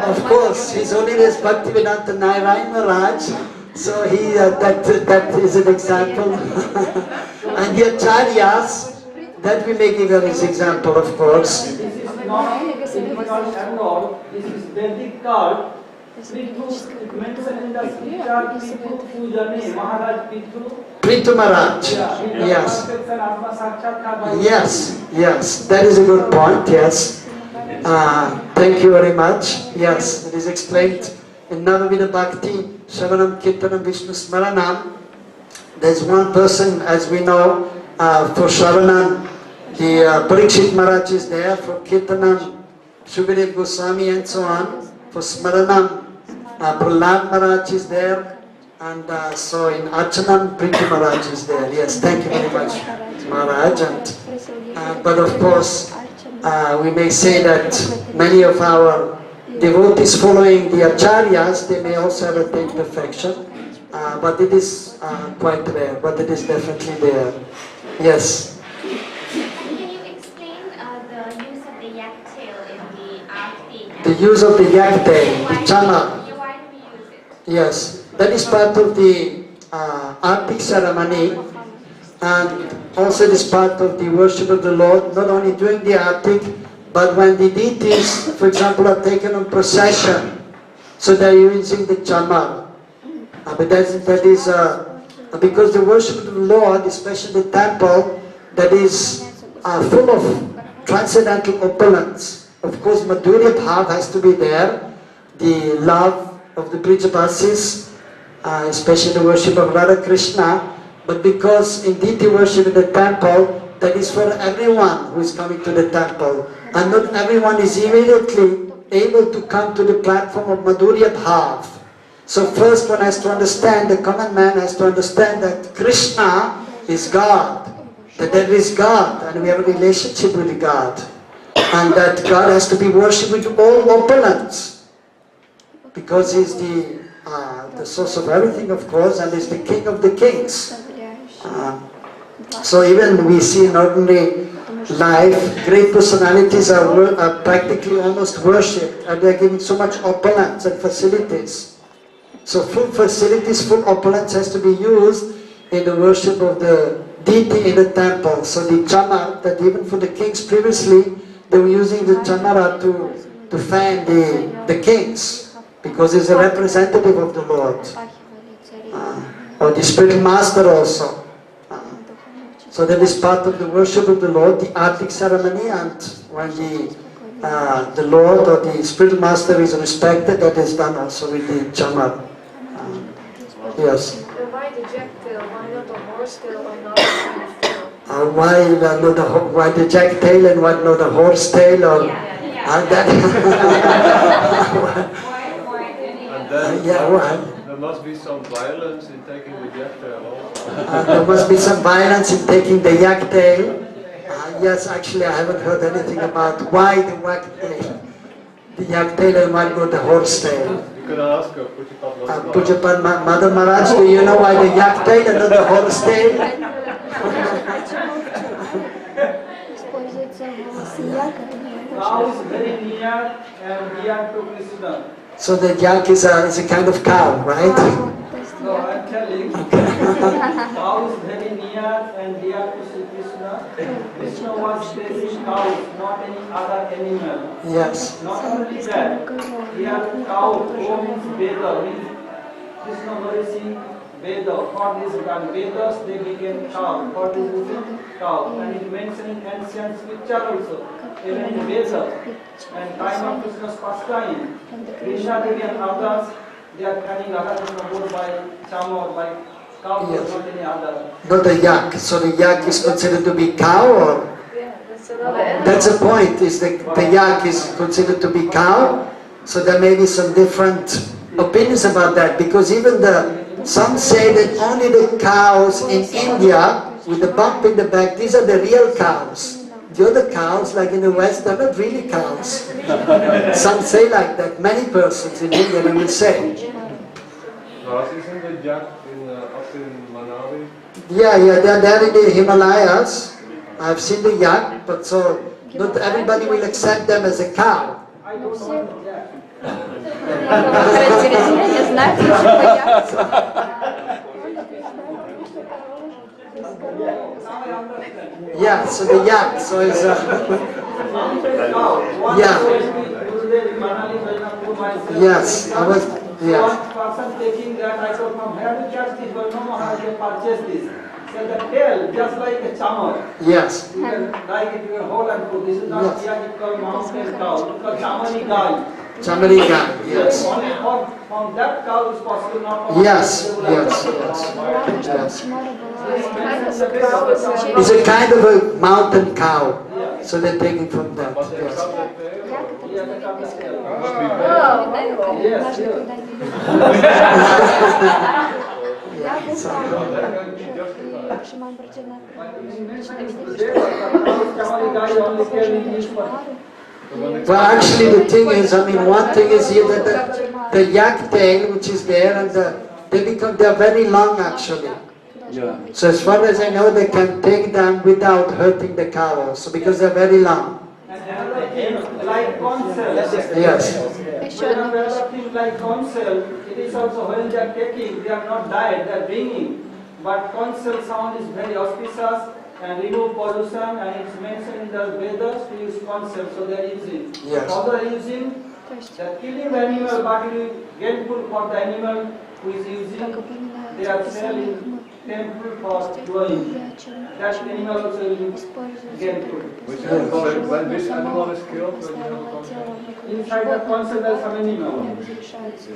Of course, His Holiness Bhaktivedanta Narayan Maharaj, so he that is an example. And the Acharyas, that we may give as example, of course. This is not difficult at all. This is Vedic called Prithu. It mentioned in the scripture Prithu Pujane, Maharaj Prithu. Prithu Maharaj. Yes. Yes, that is a good point, yes. Thank you very much. Yes, it is explained in Navavida Bhakti, Shravanam Kirtanam Vishnu Smaranam. There is one person, as we know, for Shravanam, the Parikshit Maharaj is there, for Kirtanam, Shukadev Goswami and so on. For Smaranam, Prahlad Maharaj is there, and so in Archanam, Prithu Maharaj is there. Yes, thank you very much, Maharaj. But of course, we may say that many of our devotees following the Acharyas, they may also have attained perfection. but it is quite rare, but it is definitely there. Yes. Can you explain the use of the yak tail in the aarti? The use of the yak tail, the chama. Why do we use it? Yes, that is part of the Arctic ceremony, and also it is part of the worship of the Lord, not only during the Arctic, but when the deities, for example, are taken on procession, so they are using the chamar. But that is because the worship of the Lord, especially the temple, that is full of transcendental opulence. Of course, Madhurya Bhav has to be there, the love of the Brijabasis, especially the worship of Radha Krishna, but because in deity worship in the temple, that is for everyone who is coming to the temple, and not everyone is immediately able to come to the platform of Madhurya Bhav. So first one has to understand, the common man has to understand that Krishna is God, that there is God, and we have a relationship with God, and that God has to be worshipped with all opulence, because He is the source of everything, of course, and is the King of the kings. So even we see in ordinary life, great personalities are practically almost worshipped, and they are given so much opulence and facilities. So full facilities, full opulence has to be used in the worship of the deity in the temple. So the chamar, that even for the kings previously, they were using the chamara to fan the kings, because it's a representative of the Lord. Or the spiritual master also. So that is part of the worship of the Lord, the Arctic ceremony, and when the Lord or the spiritual master is respected, that is done also with the chamar. Yes. Why the jack tail? Why not a horse tail or not a horse tail? Why the jack tail and why not a horse tail? Or, And then there must be some violence in taking the yak tail also. There must be some violence in taking the yak tail. Yes, actually I haven't heard anything about why the yak tail and why not the horse tail. You can ask Pujapan Mother Maharaj, do you know why the yak tail and not the horse tail? Cow is very near and dear to Krishna. So the yak is a kind of cow, right? No, I'm telling. Cow is very near and dear to Sri Krishna. Krishna was raising cows, not any other animal. Yes. Not only that, here cow means Veda, means Krishna nourishing Veda. For this Vedas they became cow. For this reason, cow. And it mentioned in ancient scripture also. Even in Veda, and time of Krishna's pastime, Krishna Devi and others, they are carrying Radha Krishna both by chama or by cow, Yes. not any other. Not the yak. So the yak is considered to be cow, or? Yeah, that's another animal. That's the point, is the yak is considered to be cow. So there may be some different opinions about that, because even some say that only the cows in India with the bump in the back, these are the real cows. The other cows, like in the West, they're not really cows. Some say like that. Many persons in India will say. Isn't the yak up in Manavi? Yeah, they're there in the Himalayas. I've seen the yak, but so not everybody will accept them as a cow. I don't know that. Разделение знать, что боятся. Yeah, so the yak, so it's yeah. Yes, I was, yeah. One person taking that, I told from where to catch this, but no Maharaj, they purchased this. So the tail, just like a chamar. Yes. You can like it, you can hold and put. This is not Yes. yak, it's called mountain cow. It's called chamari guy. Somebody got, yes. Only from that cow is possible, not from Yes, the yes, yes. yes. It's a kind of a mountain cow. So they're taking from that, yes. Yes, Well, actually the thing is, I mean, one thing is here that the yak tail, which is there, and they are very long actually. Yeah. So as far as I know, they can take them without hurting the cow also, because they're very long. Like conch shell. Yes. When a thing like conch shell, it is also when they are taking, they are not died, they are bringing. But conch shell sound is very auspicious and remove pollution, and it's mentioned in the Vedas to use conch shell, so they are using. Yes. Although they are using, they are killing the animal, but it will get food for the animal who is using. They are selling temple for dwelling. That animal also will get food. Which animal, when this animal is killed, when you have a concept? Inside the concept there is some animal.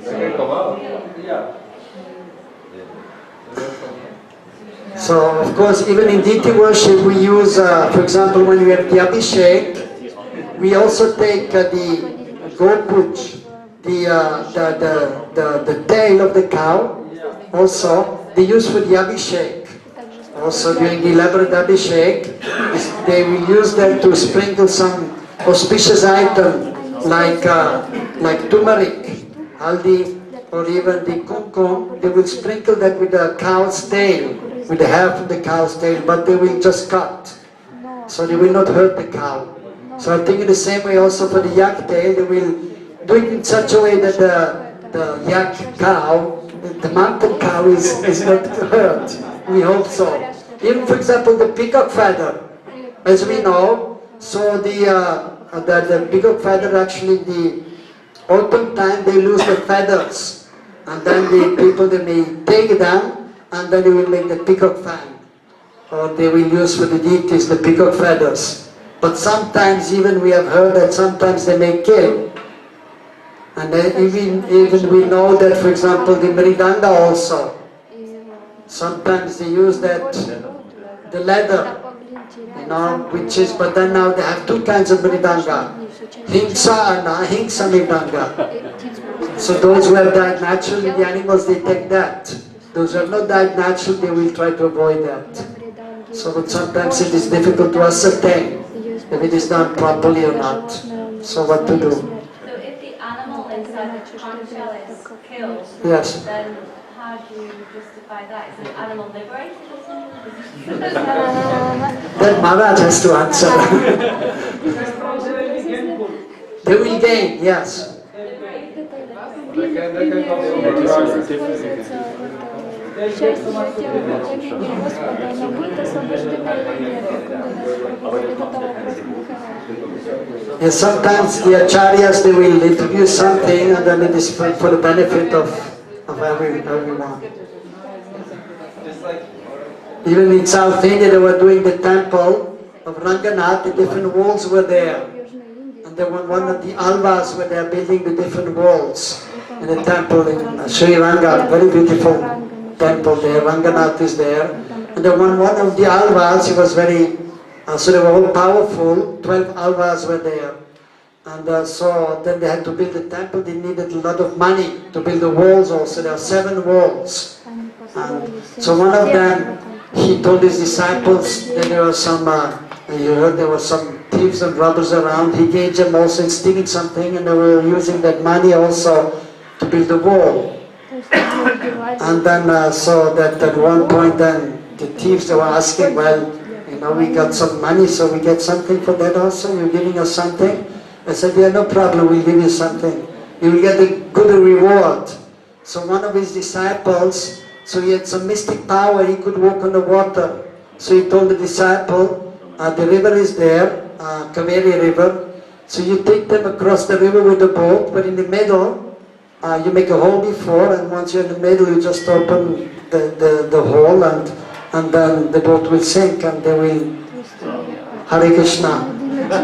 They can come out. Yeah. So of course, even in deity worship, we use, for example, when we have the abhishek, we also take the gopuch, the tail of the cow. Also, they use for the abhishek. Also, during the elaborate abhishek, they will use that to sprinkle some auspicious item like turmeric, haldi, or even the kumkum. They will sprinkle that with the cow's tail, with the hair from the cow's tail, but they will just cut. So they will not hurt the cow. So I think in the same way also for the yak tail, they will do it in such a way that the yak cow, the mountain cow is not hurt. We hope so. Even for example the peacock feather, as we know, so the peacock feather actually in the autumn time they lose the feathers, and then the people they may take them and then they will make the peacock fan, or they will use for the deities the peacock feathers. But sometimes even we have heard that sometimes they may kill. And even we know that, for example, the mridanga also, sometimes they use that, the leather, which is, but then now they have two kinds of mridanga, hingsa and ahingsa mridanga. So those who have died naturally, the animals, they take that. Those who have not died naturally, they will try to avoid that. So but sometimes it is difficult to ascertain if it is done properly or not. So what to do? Conch shell is killed, Yes. then how do you justify that? Is an animal liberated or something? Then Maharaj has to answer. They will gain, yes. They can come Yes, sometimes the acharyas, they will introduce something and then it is for the benefit of everyone. Even in South India, they were doing the temple of Jagannath, the different walls were there. And there were one of the alvas where they are building the different walls in the temple in Sri Ranga, very beautiful temple there. Jagannath is there. And then one of the alvas, he was very, so they were all powerful, 12 alvas were there. And so then they had to build the temple, they needed a lot of money to build the walls also. There are 7 walls. And so one of them, he told his disciples that there were some, you heard there were some thieves and robbers around. He engaged them also in stealing something, and they were using that money also to build the wall. And then so that at one point then the thieves, they were asking, well, you know, we got some money, so we get something for that also? You're giving us something? I said, yeah, no problem, we'll give you something. You will get a good reward. So one of his disciples, so he had some mystic power, he could walk on the water. So he told the disciple, the river is there, Kaveri river. So you take them across the river with the boat, but in the middle, you make a hole before, and once you're in the middle, you just open the hole, and then the boat will sink, and they will, Hare Krishna,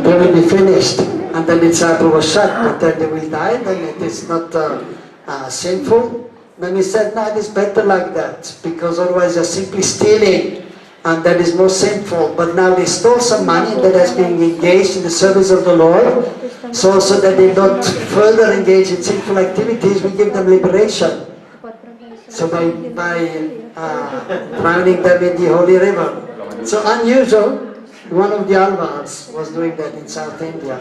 they will be finished. And then the disciple was shut, but then they will die, then it is not sinful. Then he said, no, it is better like that, because otherwise you're simply stealing, and that is more sinful. But now they stole some money that has been engaged in the service of the Lord, so that they don't further engage in sinful activities, we give them liberation. So by drowning them in the holy river. So unusual, one of the alvas was doing that in South India.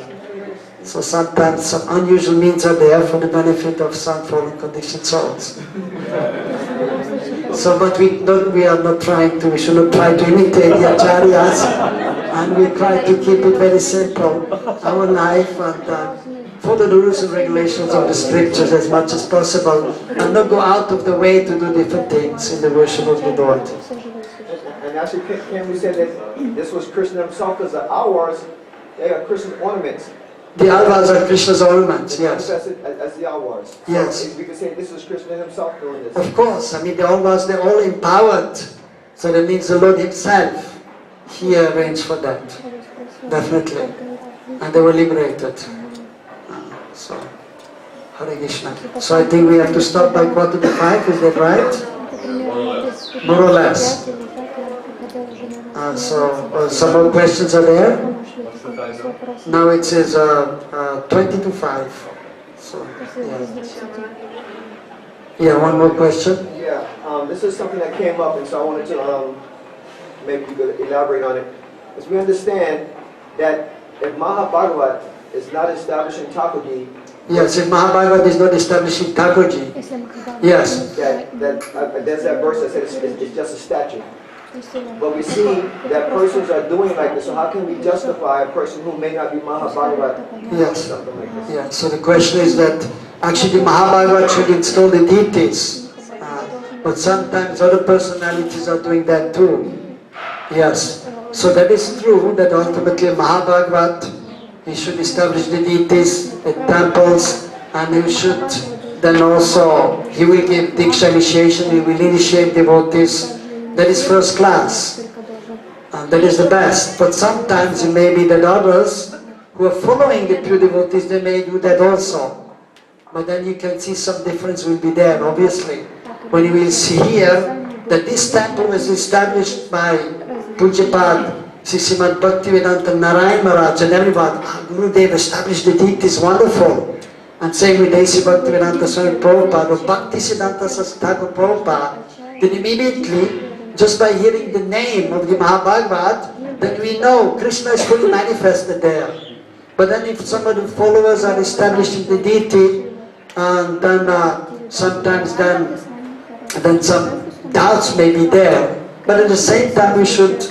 So sometimes some unusual means are there for the benefit of some fallen conditioned souls. So, but we are not trying to, we should not try to imitate the acharyas, and we try to keep it very simple, our life, and follow the rules and regulations of the scriptures as much as possible, and not go out of the way to do different things in the worship of the Lord. And actually, can we say that this was Krishna himself, because the hours, they are Krishna's ornaments. The alvas are Krishna's ornaments, yes. As the alvas. Yes. So we could say this was Krishna himself doing this. Of course, I mean the alvas, they're all empowered. So that means the Lord himself, he arranged for that. Definitely. And they were liberated. So, Hare Krishna. So I think we have to stop by 4:45, is that right? More or less. So some more questions are there. Now it says 20 to 5. So, yeah, one more question. Yeah, this is something that came up, and so I wanted to maybe you could elaborate on it. As we understand that if Mahabhagavat is not establishing Thakurji, yes, if Mahabhagavat is not establishing Thakurji, yes, there's that verse that says it's just a statue. But we see that persons are doing like this, so how can we justify a person who may not be Mahabhagavat? Yes. Something like this. Yeah. So the question is that actually the Mahabhagavat should install the deities, but sometimes other personalities are doing that too. Yes. So that is true, that ultimately Mahabhagavat, he should establish the deities at temples, and he should then also, he will give Diksha initiation, he will initiate devotees. That is first class, and that is the best. But sometimes it may be that others who are following the pure devotees, they may do that also. But then you can see some difference will be there, obviously. When you will see here that this temple was established by Pujapad, Srimad Bhaktivedanta Narayan Maharaj, and everyone, Gurudev established the deities, wonderful. And same with A.C. Bhaktivedanta Swami Prabhupada or Bhaktisiddhanta Thakur Prabhupada, then immediately, just by hearing the name of the Mahabhagavat, then we know Krishna is fully manifested there. But then if some of the followers are establishing the deity, and then sometimes then some doubts may be there. But at the same time we should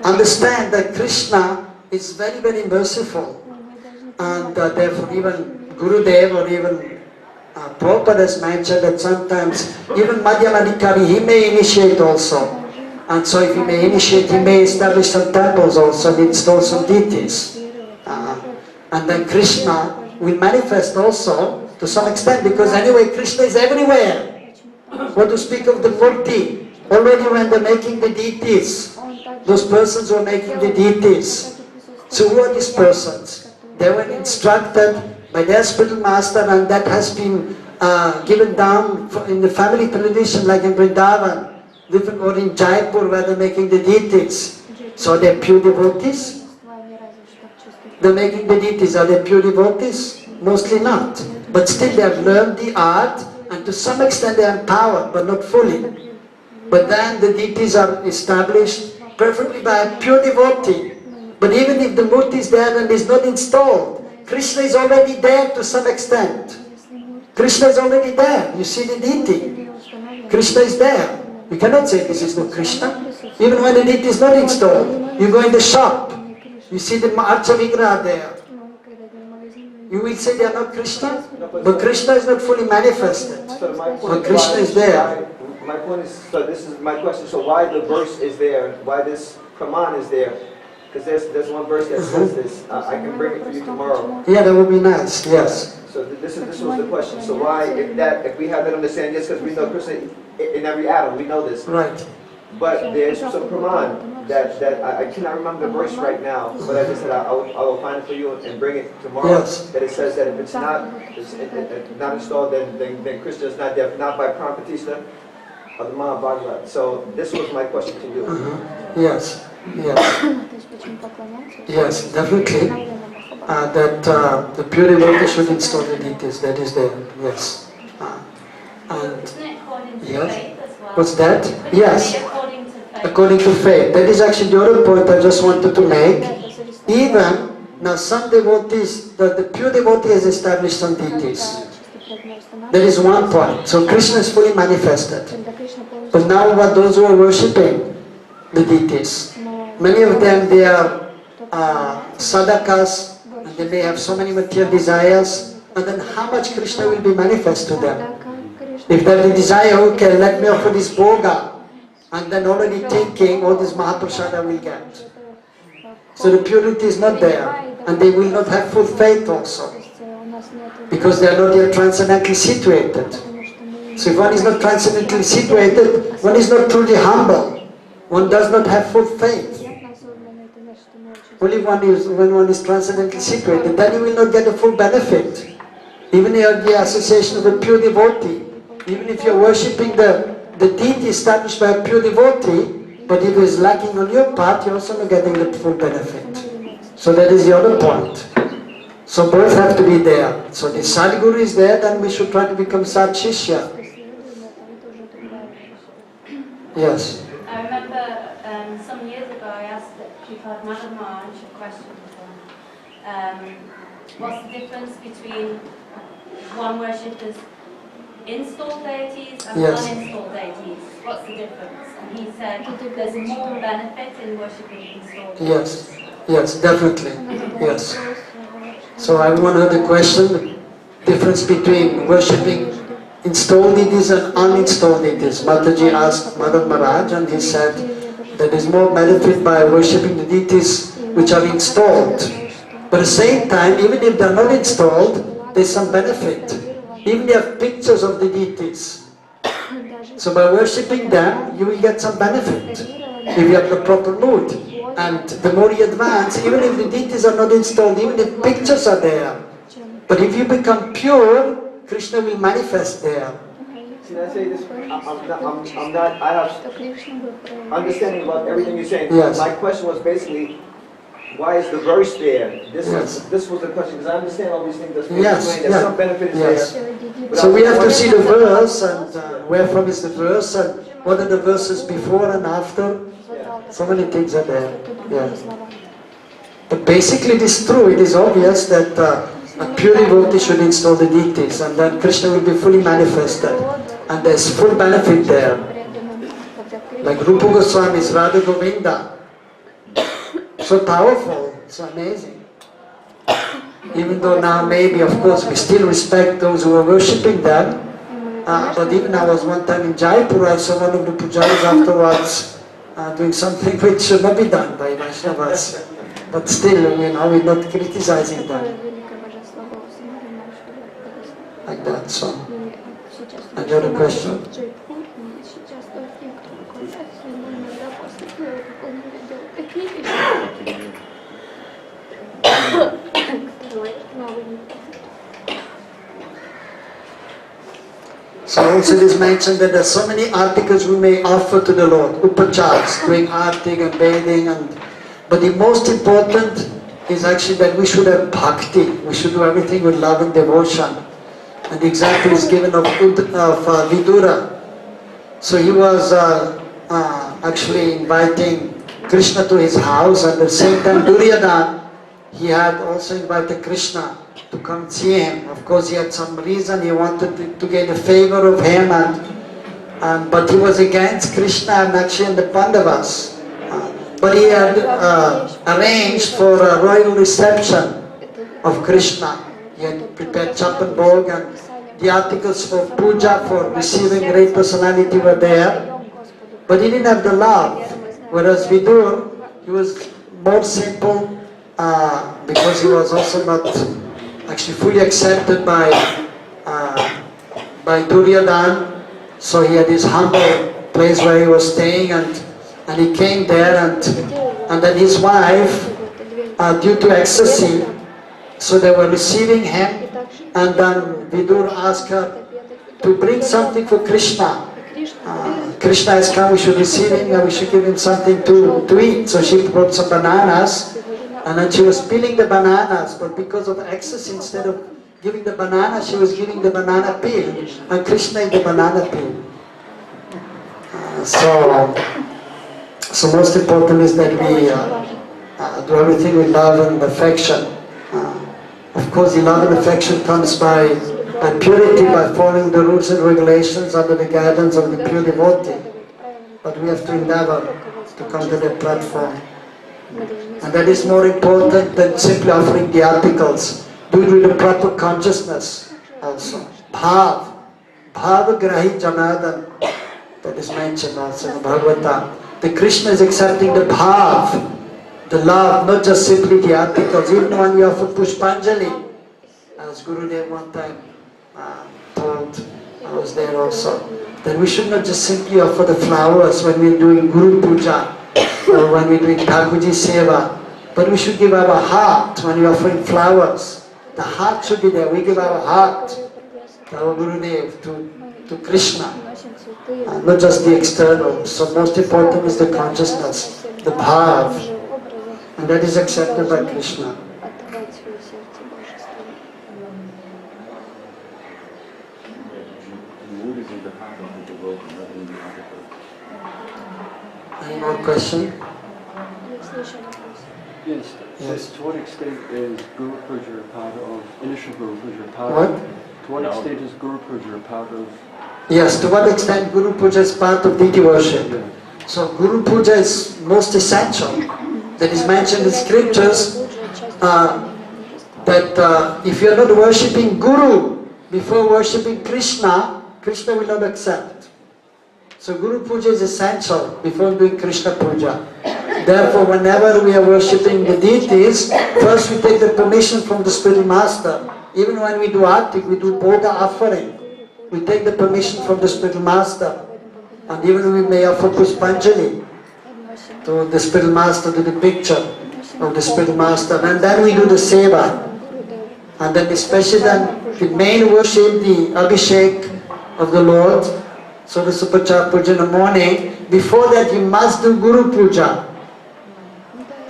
understand that Krishna is very, very merciful. And therefore even Gurudev or even Prabhupada has mentioned that sometimes even Madhyamadikari, he may initiate also. And so if he may initiate, he may establish some temples also and install some deities. And then Krishna will manifest also to some extent, because anyway Krishna is everywhere. What to speak of the Murti? Already when they're making the deities, those persons who are making the deities. So who are these persons? They were instructed by their spiritual master, and that has been given down in the family tradition, like in Vrindavan, or in Jaipur where they're making the deities. So they're pure devotees? They're making the deities, are they pure devotees? Mostly not. But still they have learned the art, and to some extent they are empowered, but not fully. But then the deities are established, preferably by a pure devotee. But even if the Murti is there and is not installed, Krishna is already there to some extent. Krishna is already there. You see the deity. Krishna is there. You cannot say this is not Krishna. Even when the deity is not installed, you go in the shop, you see the Archa Vigraha there. You will say they are not Krishna, but Krishna is not fully manifested. But Krishna is there. My point is, so this is my question, so why the verse is there, why this Praman is there? Because there's one verse that says this. I can bring it for you tomorrow. Yeah, that would be nice, yes. So this was the question. So why, if we have that understanding, yes, because we know Krishna in every atom, we know this. Right. But there's some Praman that I cannot remember the verse right now, but I just said I will find it for you and bring it tomorrow. Yes. That it says that if it's not installed, then Krishna is not there, not by Prampatista of the Mahabhagavat. So this was my question to you. Yes. Yes. Yes, definitely. That the pure devotee should install the deities. That is there. Yes. And yes. What's that? Yes. According to faith. That is actually the other point I just wanted to make. Even Now some devotees, the pure devotee has established some deities. That is one point. So Krishna is fully manifested. But now what those who are worshipping the deities, many of them, they are sadhakas, and they may have so many material desires, and then how much Krishna will be manifest to them? If they have the desire, okay, let me offer this bhoga, and then already thinking, oh, this Mahaprasada will get. So the purity is not there, and they will not have full faith also, because they are not yet transcendently situated. So if one is not transcendently situated, one is not truly humble, one does not have full faith. Only when one is transcendently situated, then you will not get a full benefit. Even in the association of a pure devotee, even if you are worshipping the deity established by a pure devotee, but if it is lacking on your part, you are also not getting the full benefit. So that is the other point. So both have to be there. So the Sadguru is there, then we should try to become Sad Shishya. Yes. I remember some years ago I asked Sripad Madhav Maharaj a question what's the difference between one worshippers installed deities and uninstalled deities? What's the difference? And he said there's more benefit in worshipping installed deities. Yes, definitely. Yes. So everyone heard the question, the difference between worshipping installed deities and uninstalled deities. Mataji asked Madhav Maharaj, and he said there is more benefit by worshipping the deities which are installed. But at the same time, even if they are not installed, there is some benefit. Even if you have pictures of the deities. So by worshipping them, you will get some benefit if you have the proper mood. And the more you advance, even if the deities are not installed, even if pictures are there, but if you become pure, Krishna will manifest there. See, I say this, I have understanding about everything you're saying. Yes. My question was basically, why is the verse there? This was the question, because I understand all these things. There's some benefit there. So we have to see the verse, and where from is the verse, and what are the verses before and after. So many things are there. But basically it is true, it is obvious that a pure devotee should install the deities, and then Krishna will be fully manifested. And there is full benefit there. Like Rupa Goswami's Radha Govinda. So powerful, it's amazing. Even though now maybe, of course, we still respect those who are worshipping them. But even I was one time in Jaipur, I saw one of the pujaris afterwards doing something which should not be done by Vaishnavas. But still, we're not criticizing them. Like that, so. Any other question? So also it is mentioned that there are so many articles we may offer to the Lord, upachars, doing artik and bathing, but the most important is actually that we should have bhakti, we should do everything with love and devotion. And the example is given of Vidura. So he was actually inviting Krishna to his house, and at the same time Duryodhana, he had also invited Krishna to come see him. Of course he had some reason, he wanted to get a favor of him, but he was against Krishna and actually the Pandavas. But he had arranged for a royal reception of Krishna. He had prepared Chapan Bhog, and the articles for puja, for receiving great personality were there. But he didn't have the love. Whereas Vidur, he was more simple, because he was also not actually fully accepted by Duryodhana. So he had this humble place where he was staying, and he came there, and then his wife, due to ecstasy, so they were receiving him, and then Vidur asked her to bring something for Krishna. Krishna has come, we should receive him, and we should give him something to eat. So she brought some bananas, and then she was peeling the bananas, but because of ecstasy, instead of giving the banana, she was giving the banana peel, and Krishna ate the banana peel. So most important is that do everything with love and affection. Of course, the love and affection comes by purity, by following the rules and regulations under the guidance of the pure devotee. But we have to endeavor to come to that platform. And that is more important than simply offering the articles. Do it with the proper consciousness also. Bhav. Bhava grahi janadan. That is mentioned also in Bhagavatam. The Krishna is accepting the bhav, the love, not just simply the articles. Even when you offer Pushpanjali, as Gurudev one time told, I was there also, that we should not just simply offer the flowers when we are doing Guru Puja or when we are doing Thakurji Seva, but we should give our heart when we are offering flowers. The heart should be there. We give our heart to our Gurudev, to Krishna, not just the external. So most important is the consciousness, the bhav, and that is accepted by Krishna. Any more question? Yes. Yes. To what extent is Guru Puja a part of, initial Guru Puja a part What? of, to what extent is Guru Puja a part of? Yes, to what extent Guru Puja is part of deity worship? Yeah. So Guru Puja is most essential. That is mentioned in scriptures that if you are not worshipping Guru before worshipping Krishna, Krishna will not accept. So Guru Puja is essential before doing Krishna Puja. Therefore, whenever we are worshipping the deities, first we take the permission from the spiritual master. Even when we do artik, we do Bhoga offering. We take the permission from the spiritual master. And even we may offer Pushpanjali to the spiritual master, to the picture of the spiritual master. And then we do the seva. And then especially then the main worship, the Abhishek of the Lord. So the Supachar Puja in the morning. Before that you must do Guru Puja.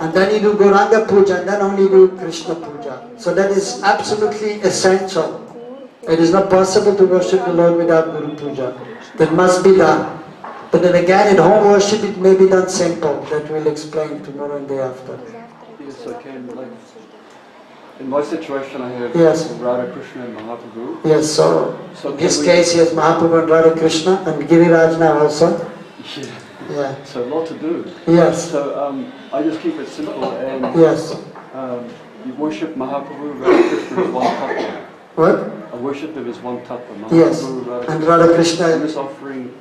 And then you do Gauranga Puja, and then only do Krishna Puja. So that is absolutely essential. It is not possible to worship the Lord without Guru Puja. That must be done. But then again, in home worship it may be done simple. That we'll explain tomorrow and day after. Yes, I can. Like, in my situation, I have Yes. Radha Krishna and Mahaprabhu. Yes, so in his case he has Mahaprabhu and Radha Krishna and Giriraj now also. Yeah. Yeah. So a lot to do. Yes. So I just keep it simple and Yes. you worship Mahaprabhu, Radha Krishna is one tattva. What? I worship him as one tattva. Mahaprabhu, Yes. And Radha Krishna. I'm just offering.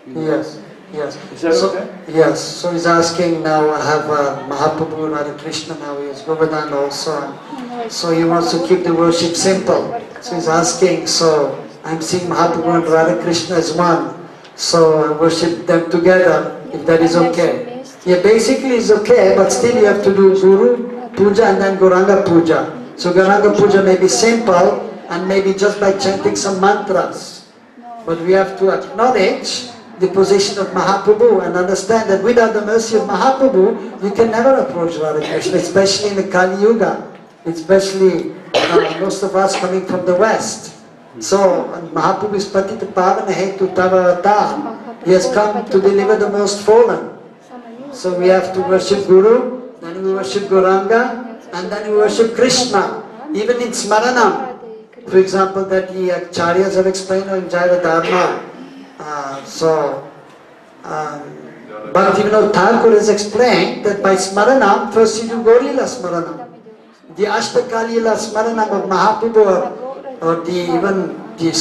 Yes. Yes. Is that so, okay? Yes. So he's asking now, I have Mahaprabhu, Radha Krishna now, he has Govardhan also. So he wants to keep the worship simple. So he's asking, so I'm seeing Mahaprabhu and Radha Krishna as one. So I worship them together, if that is okay. Yeah, basically it's okay, but still you have to do Guru Puja and then Gauranga Puja. So Gauranga Puja may be simple and maybe just by chanting some mantras. But we have to acknowledge the position of Mahaprabhu and understand that without the mercy of Mahaprabhu, you can never approach Radha Krishna, especially in the Kali Yuga, especially most of us coming from the West. So Mahaprabhu is Patita Pavana Hetu Tavata. He has come to deliver the most fallen. So we have to worship Guru, then we worship Gauranga, and then we worship Krishna. Even in Smaranam, for example, that the Acharyas have explained in Jaya Dharma. Bhaktivinoda Thakur has explained that by Smaranam, first you do Gaurlila Smaranam. The Ashtakalila Smaranam of Mahaprabhu, or even the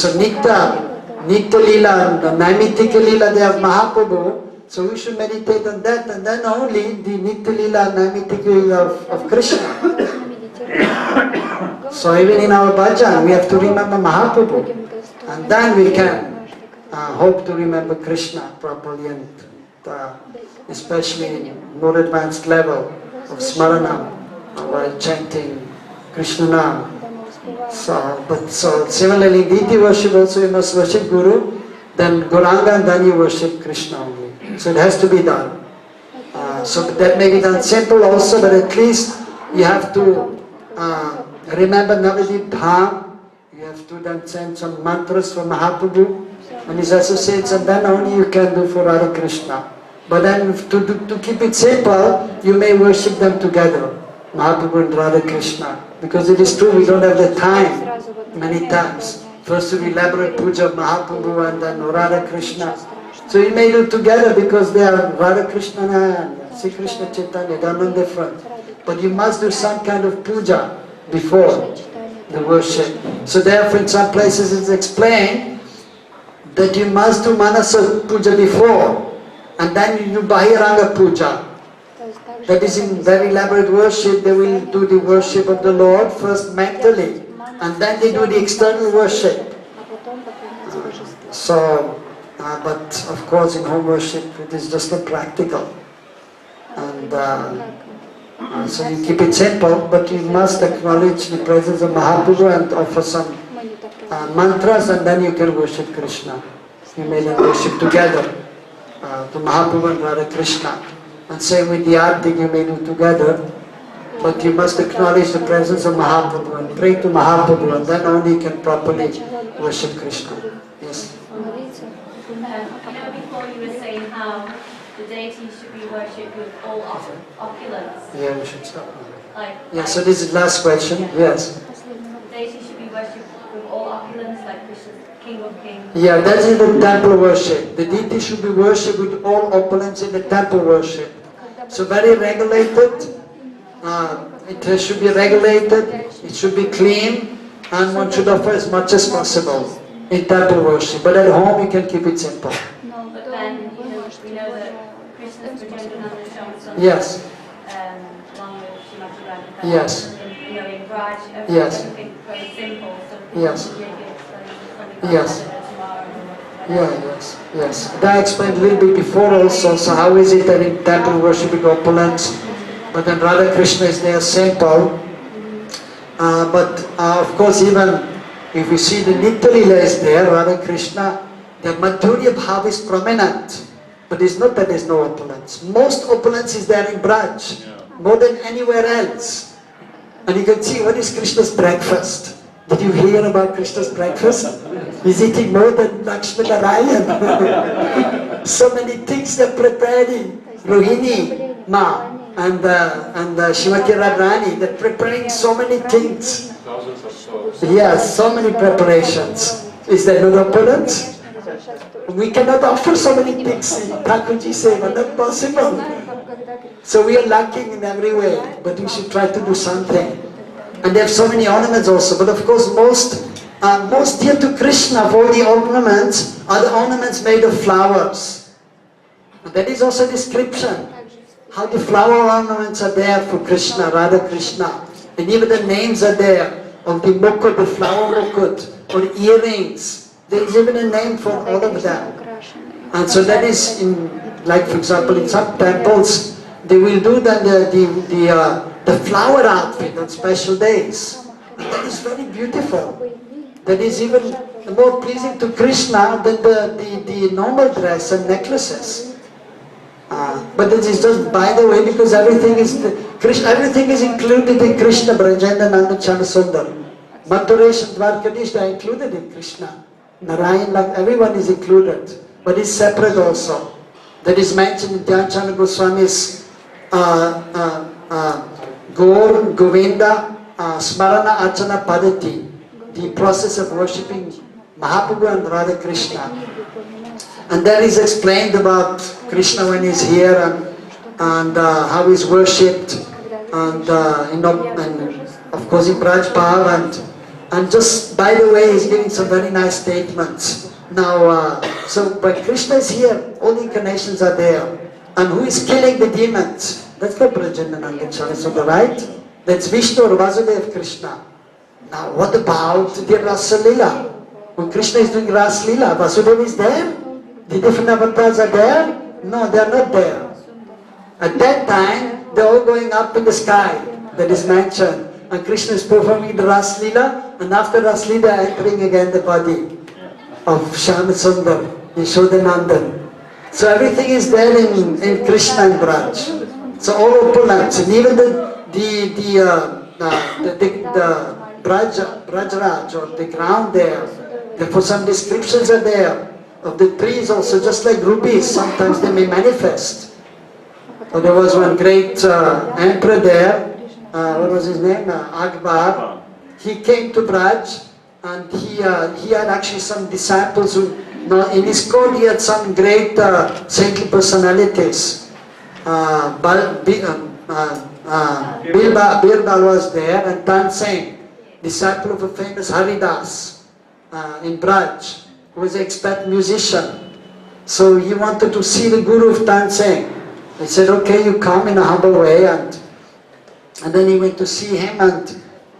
Nitya Lila and the Naimitika Lila, they have Mahaprabhu. So we should meditate on that, and then only the Nitya Lila and Naimitika Lila of Krishna. So even in our bhajan, we have to remember Mahaprabhu, and then we can hope to remember Krishna properly, and especially in more advanced level of Smaranam while chanting Krishna Nam. So similarly in deity worship also you must worship Guru, then Gauranga, and then you worship Krishna only. So it has to be done. So that may be done simple also, but at least you have to remember Navadip Dham. You have to then chant some mantras for Mahaprabhu and his associates, and then only you can do for Radha Krishna. But then to keep it simple, you may worship them together, Mahaprabhu and Radha Krishna. Because it is true, we don't have the time many times. First to elaborate puja of Mahaprabhu and then Radha Krishna. So you may do together because they are Radha Krishna and Sri Krishna Chaitanya, they are not different. But you must do some kind of puja before the worship. So therefore in some places it's explained that you must do Manasa puja before and then you do Bahiranga puja. That is in very elaborate worship, they will do the worship of the Lord first mentally and then they do the external worship. But of course in home worship it is just not practical. And so you keep it simple, but you must acknowledge the presence of Mahaprabhu and offer some mantras and then you can worship Krishna. You may then worship together to Mahaprabhu and Radha Krishna. And same with the arti you may do together, but you must acknowledge the presence of Mahaprabhu and pray to Mahaprabhu and then only you can properly worship Krishna. Yes? Before you were saying how the deity should be worshipped with all opulence. Yeah, we should stop. Like, So this is the last question. Yes. The deity should be worshipped with all opulence, like Krishna's King of Kings. Yeah, that's in the temple worship. The deity should be worshipped with all opulence in the temple worship. So very regulated. It should be regulated. It should be clean, and one should offer as much as possible in temple worship. But at home you can keep it simple. But then we know that Krishna's Jagannath and Shamsun. Yes. Along with Srimati Radhika. Yes. In Raj, Yes. everything very simple. So Yes. maybe it's Yes. Yes. That I explained a little bit before also. So how is it that in temple worship with opulence, but then Radha Krishna is there simple? But of course, even if you see the Nitya Leela is there, Radha Krishna, the Madhurya Bhav is prominent. But it's not that there's no opulence. Most opulence is there in Braj, more than anywhere else. And you can see what is Krishna's breakfast. Did you hear about Krishna's breakfast? He's eating more than Lakshmi Narayan. So many things they're preparing. Rohini Ma and Shrimati Radharani, they're preparing so many things. Yes, so many preparations. Is there no opulence? We cannot offer so many things in Thakurji Seva, not possible. So we are lacking in every way, but we should try to do something. And they have so many ornaments also, but of course most dear to Krishna of all the ornaments are the ornaments made of flowers. And that is also a description, how the flower ornaments are there for Krishna, Radha Krishna. And even the names are there of the mukut, the flower mukut, or earrings. There is even a name for all of them. And so that is, like for example in some temples, they will do then the flower outfit on special days. And that is very beautiful. That is even more pleasing to Krishna than the normal dress and necklaces. But this is just by the way, because everything is included in Krishna, Brajendra, Nanda, Chana Sundar. Mathuresh and Dwarkadish are included in Krishna. Narayan, like everyone is included, but it's separate also. That is mentioned in Dhyanchana Goswami's Gaur, Govinda, Smarana Archana Padati, the process of worshipping Mahaprabhu and Radha Krishna. And that is explained about Krishna when he's here and how he's worshipped, and of course in Braj Bhav, and just by the way he's giving some very nice statements. Now, so when Krishna is here, all the incarnations are there. And who is killing the demons? That's not Brajanananda Chanasundar, right? That's Vishnu or Vasudev Krishna. Now what about the Rasa Lila? When Krishna is doing Rasa Lila, Vasudeva is there? The different avatars are there? No, they are not there. At that time, they are all going up in the sky. That is mentioned. And Krishna is performing the Rasa Lila, and after Rasa Lila entering again the body of Shyama Sundar, Yashodanandan. So everything is there in Krishna and Braj. So all opulence, and even the Braj Raj, or the ground there, for some descriptions are there of the trees also, just like rubies, sometimes they may manifest. So there was one great emperor there, what was his name? Akbar. He came to Braj, and he had actually some disciples who, in his court he had some great saintly personalities. Birbal was there, and Tansing, disciple of a famous Haridas in Braj, who was an expert musician. So he wanted to see the Guru of Tansing. He said, okay, you come in a humble way, and then he went to see him,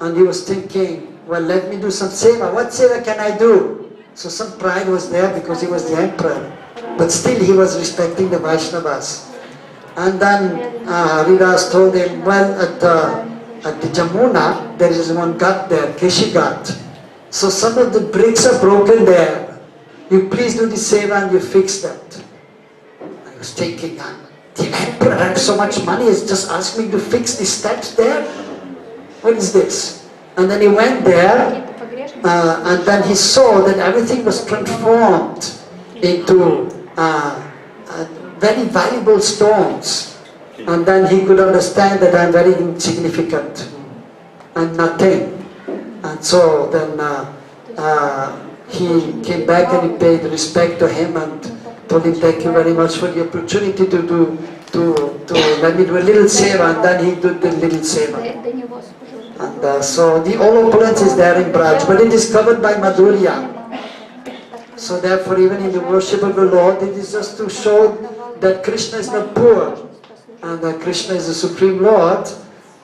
and he was thinking, well, let me do some seva. What seva can I do? So some pride was there because he was the emperor, but still he was respecting the Vaishnavas. And then Haridas told him, well, at the Jamuna, there is one ghat there, Keshi Ghat. So some of the bricks are broken there. You please do the seva and you fix that. I was thinking, the emperor has so much money, he's just asked me to fix the steps there? What is this? And then he went there, and then he saw that everything was transformed into very valuable stones. And then he could understand that I'm very insignificant and nothing. And so then he came back and he paid respect to him and told him, thank you very much for the opportunity to let me do a little seva, and then he did the little seva. And so the all opulence is there in Braj, but it is covered by Madhurya. So therefore even in the worship of the Lord, it is just to show that Krishna is not poor, and that Krishna is the Supreme Lord,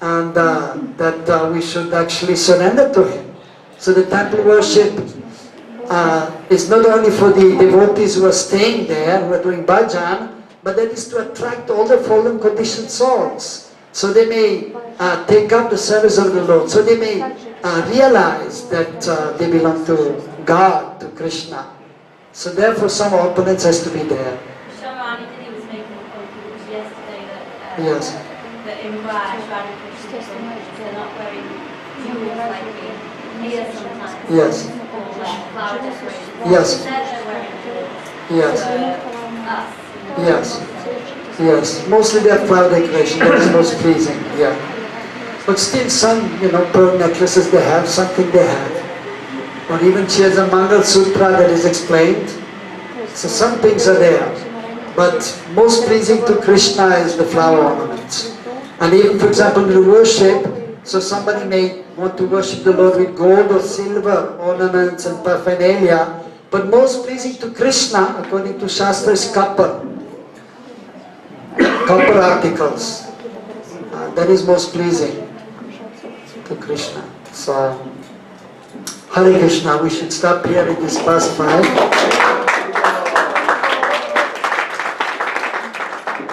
and that we should actually surrender to Him. So the temple worship is not only for the devotees who are staying there, who are doing bhajan, but that is to attract all the fallen conditioned souls. So they may take up the service of the Lord. So they may realize that they belong to God, to Krishna. So therefore some opponents has to be there. Shamani was making a point yesterday that, Yes. that in Raj, Radha Krishna, they're not wearing jewels like we hear sometimes. Yes. Or like flower decorations. Yes. Instead they're wearing jewels. Yes. For us. Yes. Yes. Mostly they have flower decoration, that is most pleasing, yeah. But still some, pearl necklaces they have, something they have. Or even she has a Mangal Sutra that is explained. So some things are there. But most pleasing to Krishna is the flower ornaments. And even, for example, in the worship, so somebody may want to worship the Lord with gold or silver ornaments and paraphernalia, but most pleasing to Krishna, according to Shastra, is copper. Copper articles. That is most pleasing to Krishna. So, Hare Krishna, we should stop here. It is past 5.